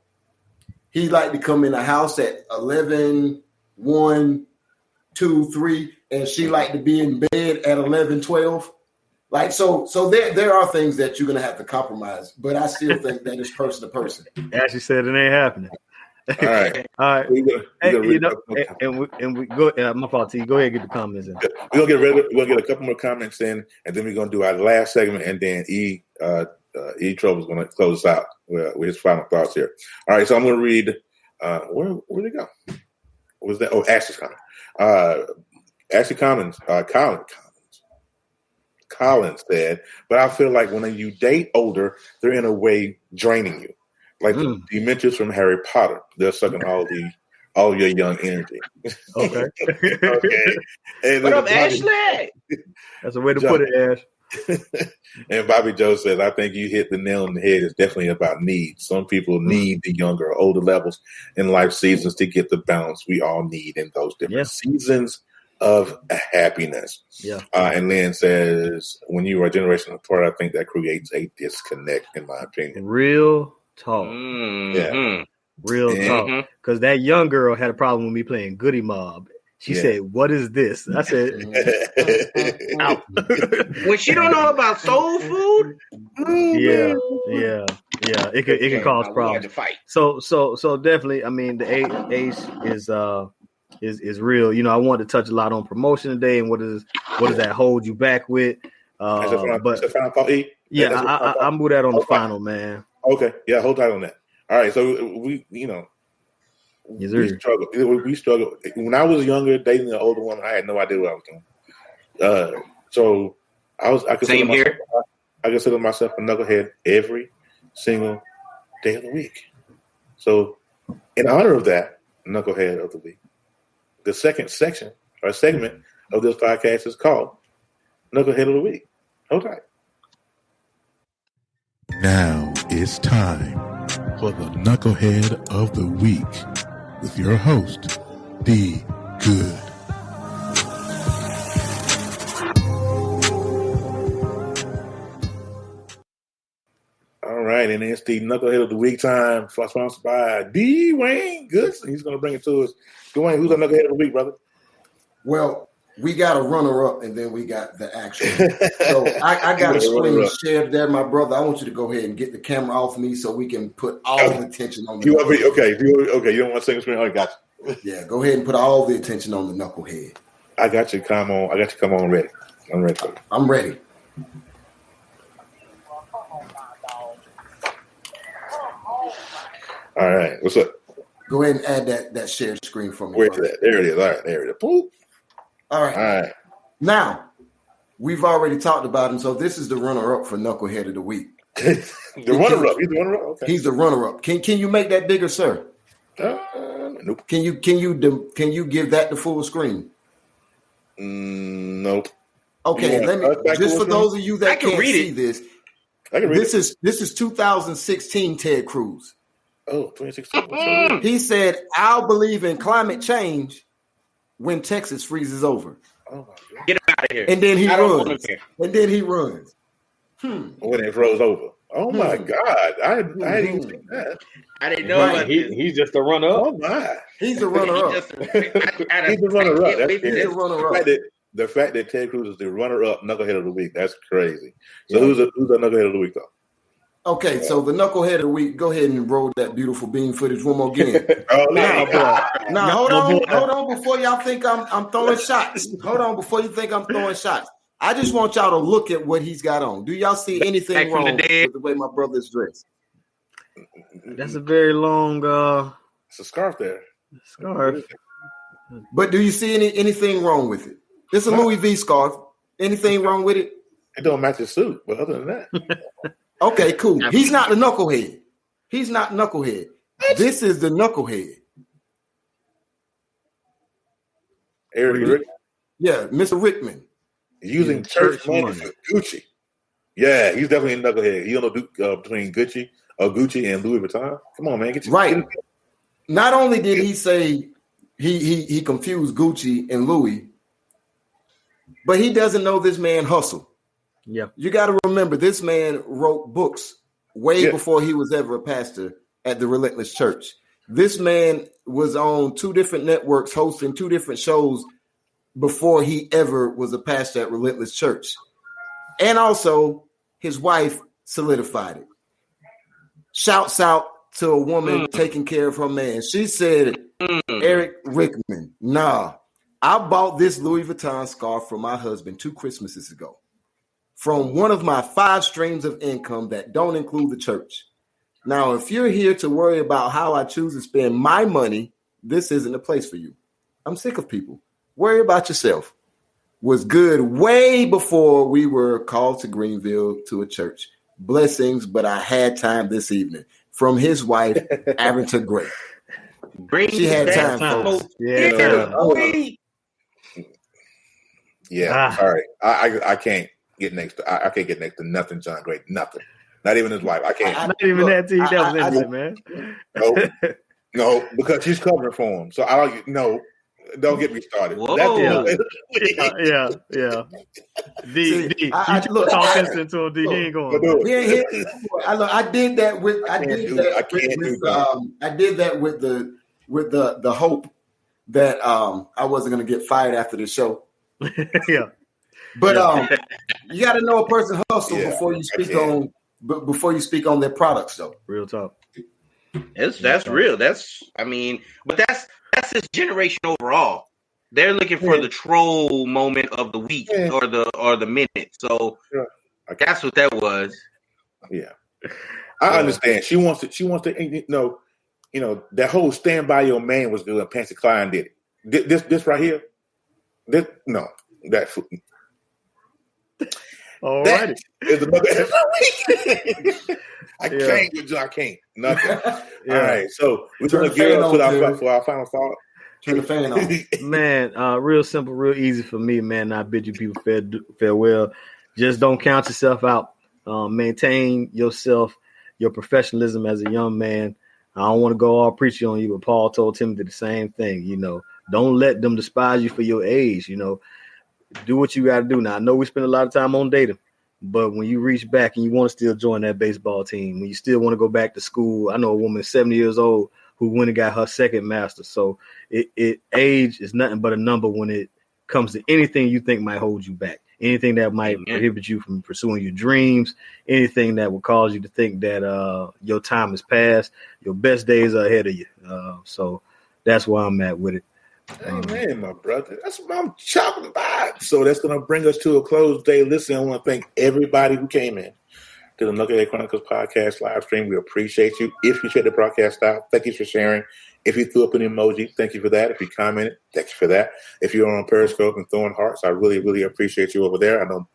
He liked to come in the house at 11, 1, 2, 3, and she liked to be in bed at 11, 12. Like, so there are things that you're going to have to compromise, but I still think that it's person to person. Ashley said it ain't happening. All right. All right. And we go. My fault. T. Go ahead and get the comments in. We're gonna get a couple more comments in, and then we're gonna do our last segment, and then E Trouble's gonna close us out with his final thoughts here. All right. So I'm gonna read. Where'd it go? What was that? Oh, Ashley's comment. Ashley Collins said, but I feel like when you date older, they're in a way draining you. Like the Dementors from Harry Potter. They're sucking all your young energy. Okay. Okay. And what up, Ashley? That's a way to put it, Ash. And Bobby Joe says, I think you hit the nail on the head. It's definitely about needs. Some people need the younger or older levels in life seasons to get the balance we all need in those different seasons of happiness. Yeah. And Lynn says, when you are a generation apart, I think that creates a disconnect, in my opinion. Real talk. Mm-hmm. Yeah. Real talk. Because that young girl had a problem with me playing Goody Mob. She said, what is this? I said, out. When she don't know about soul food? Yeah. It can cause problems. So definitely, I mean, the age is real. You know, I wanted to touch a lot on promotion today and what does that hold you back with? I'll move that on the final, man. Okay, yeah, hold tight on that. All right, so we struggle. When I was younger, dating an older woman, I had no idea what I was doing. So I consider myself a knucklehead every single day of the week. So in honor of that, knucklehead of the week, the second section or segment of this podcast is called Knucklehead of the Week. Hold tight. Now it's time for the Knucklehead of the Week with your host, D. Good. All right, and it's the Knucklehead of the Week time, sponsored by Dwayne Goodson. He's going to bring it to us. Dwayne, who's the Knucklehead of the Week, brother? Well, we got a runner-up, and then we got the action. So I got a screen shared there, my brother. I want you to go ahead and get the camera off me so we can put all the attention on the knucklehead. Okay. You don't want to single screen? I got you. Yeah, go ahead and put all the attention on the knucklehead. I got you. Come on, ready. I'm ready. I'm ready. All right. What's up? Go ahead and add that shared screen for me. Where's that? There it is. All right. There it is. Boop. All right. Now, we've already talked about him, so this is the runner-up for Knucklehead of the Week. The runner-up. He's the runner-up. Okay. He's the runner-up. Can you make that bigger, sir? Nope. Can you give that the full screen? Nope. Okay, let me just for those of you that can't see this. I can read This is 2016 Ted Cruz. Oh, 2016. He said, "I'll believe in climate change when Texas freezes over." Oh my God. Get him out of here. And then he runs. when it froze over. Oh my God! I hadn't even seen that. I didn't know about this. He's just a runner-up. Oh my! He's a runner-up. He's the runner-up. He's a runner-up. The fact that Ted Cruz is the runner-up knucklehead of the week, that's crazy. So who's the knucklehead of the week, though? Okay, so the knucklehead of the week, go ahead and roll that beautiful bean footage one more again. Now, hold on before y'all think I'm throwing shots. Hold on before you think I'm throwing shots. I just want y'all to look at what he's got on. Do y'all see anything wrong with the way my brother is dressed? That's a very long it's a scarf there. Scarf. But do you see anything wrong with it? It's a Louis V scarf. Anything wrong with it? It don't match his suit, but other than that. Okay, cool. He's not the knucklehead. He's not knucklehead. This is the knucklehead. Eric Rick? Yeah, Mr. Rickman. Using church money for Gucci. Yeah, he's definitely a knucklehead. He don't know between Gucci and Louis Vuitton. Come on, man. Right. Not only did he say he confused Gucci and Louis, but he doesn't know this man hustle. Yeah. You got to remember, this man wrote books way before he was ever a pastor at the Relentless Church. This man was on 2 different networks hosting 2 different shows before he ever was a pastor at Relentless Church. And also, his wife solidified it. Shouts out to a woman taking care of her man. She said, Eric Rickman, nah, I bought this Louis Vuitton scarf for my husband 2 Christmases ago from one of my 5 streams of income that don't include the church. Now, if you're here to worry about how I choose to spend my money, this isn't the place for you. I'm sick of people. Worry about yourself. Was good way before we were called to Greenville to a church. Blessings, but I had time this evening. From his wife, Arrington Gray. She had time, folks. Yeah. Sorry. I can't get next to I can't get next to nothing John Gray. Nothing. Not even his wife. I can't. Not even that T. That was it, man. No, because she's covering for him. So I don't know. Don't get me started. Yeah. D, you talk sense into him. D, he ain't going. I did that with the hope that I wasn't going to get fired after the show. Yeah. But you got to know a person hustle before you speak on their products, though. Real talk. That's real. But that's his generation overall. They're looking for the troll moment of the week or the minute. So that's what that was. Yeah, I understand. She wants to. That whole "Stand by Your Man" was good. Patsy Cline did it. This right here. All right. Is another. I can't. Nothing. All right. So we're going to gear up for our final thought. Turn the fan on. Man, real simple, real easy for me, man. I bid you people farewell. Just don't count yourself out. Maintain yourself, your professionalism as a young man. I don't want to go all preachy on you, but Paul told Timothy the same thing. Don't let them despise you for your age. Do what you got to do. Now, I know we spend a lot of time on dating, but when you reach back and you want to still join that baseball team, when you still want to go back to school, I know a woman 70 years old who went and got her second master. So age is nothing but a number when it comes to anything you think might hold you back, anything that might prohibit you from pursuing your dreams, anything that will cause you to think that your time is past, your best days are ahead of you. So that's where I'm at with it. Oh, man, my brother. That's what I'm chopping about. So that's going to bring us to a close day. Listen, I want to thank everybody who came in to the Knucklehead Chronicles podcast live stream. We appreciate you. If you check the broadcast out, thank you for sharing. If you threw up an emoji, thank you for that. If you commented, thank you for that. If you're on Periscope and throwing hearts, I really, really appreciate you over there. I know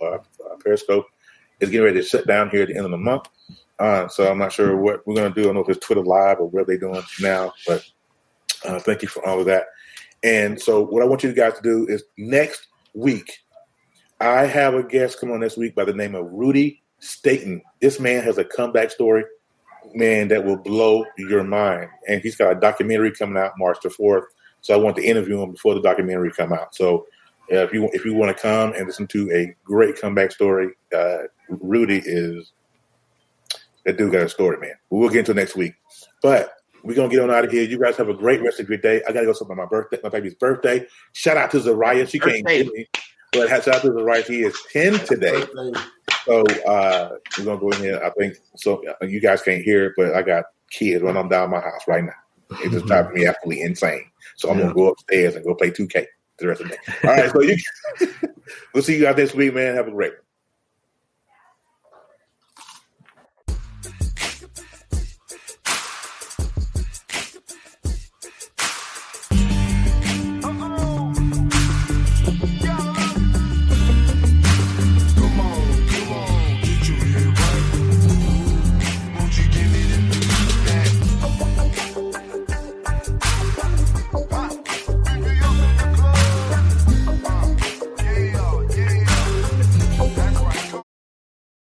Periscope is getting ready to shut down here at the end of the month. So I'm not sure what we're going to do. I don't know if it's Twitter Live or what they're doing now, but thank you for all of that. And so what I want you guys to do is next week, I have a guest come on this week by the name of Rudy Staten. This man has a comeback story, man, that will blow your mind. And he's got a documentary coming out March the 4th. So I want to interview him before the documentary come out. So if you want to come and listen to a great comeback story, Rudy is that dude got a story, man. We'll get into next week. But we're gonna get on out of here. You guys have a great rest of your day. I gotta go celebrate my birthday, my baby's birthday. Shout out to Zariah. She can't get me. But shout out to Zariah. He is 10 today. So we're gonna go in here. I think so. You guys can't hear it, but I got kids running down my house right now. It's just driving me absolutely insane. So I'm gonna go upstairs and go play 2K the rest of the day. All right, so we'll see you guys next week, man. Have a great one.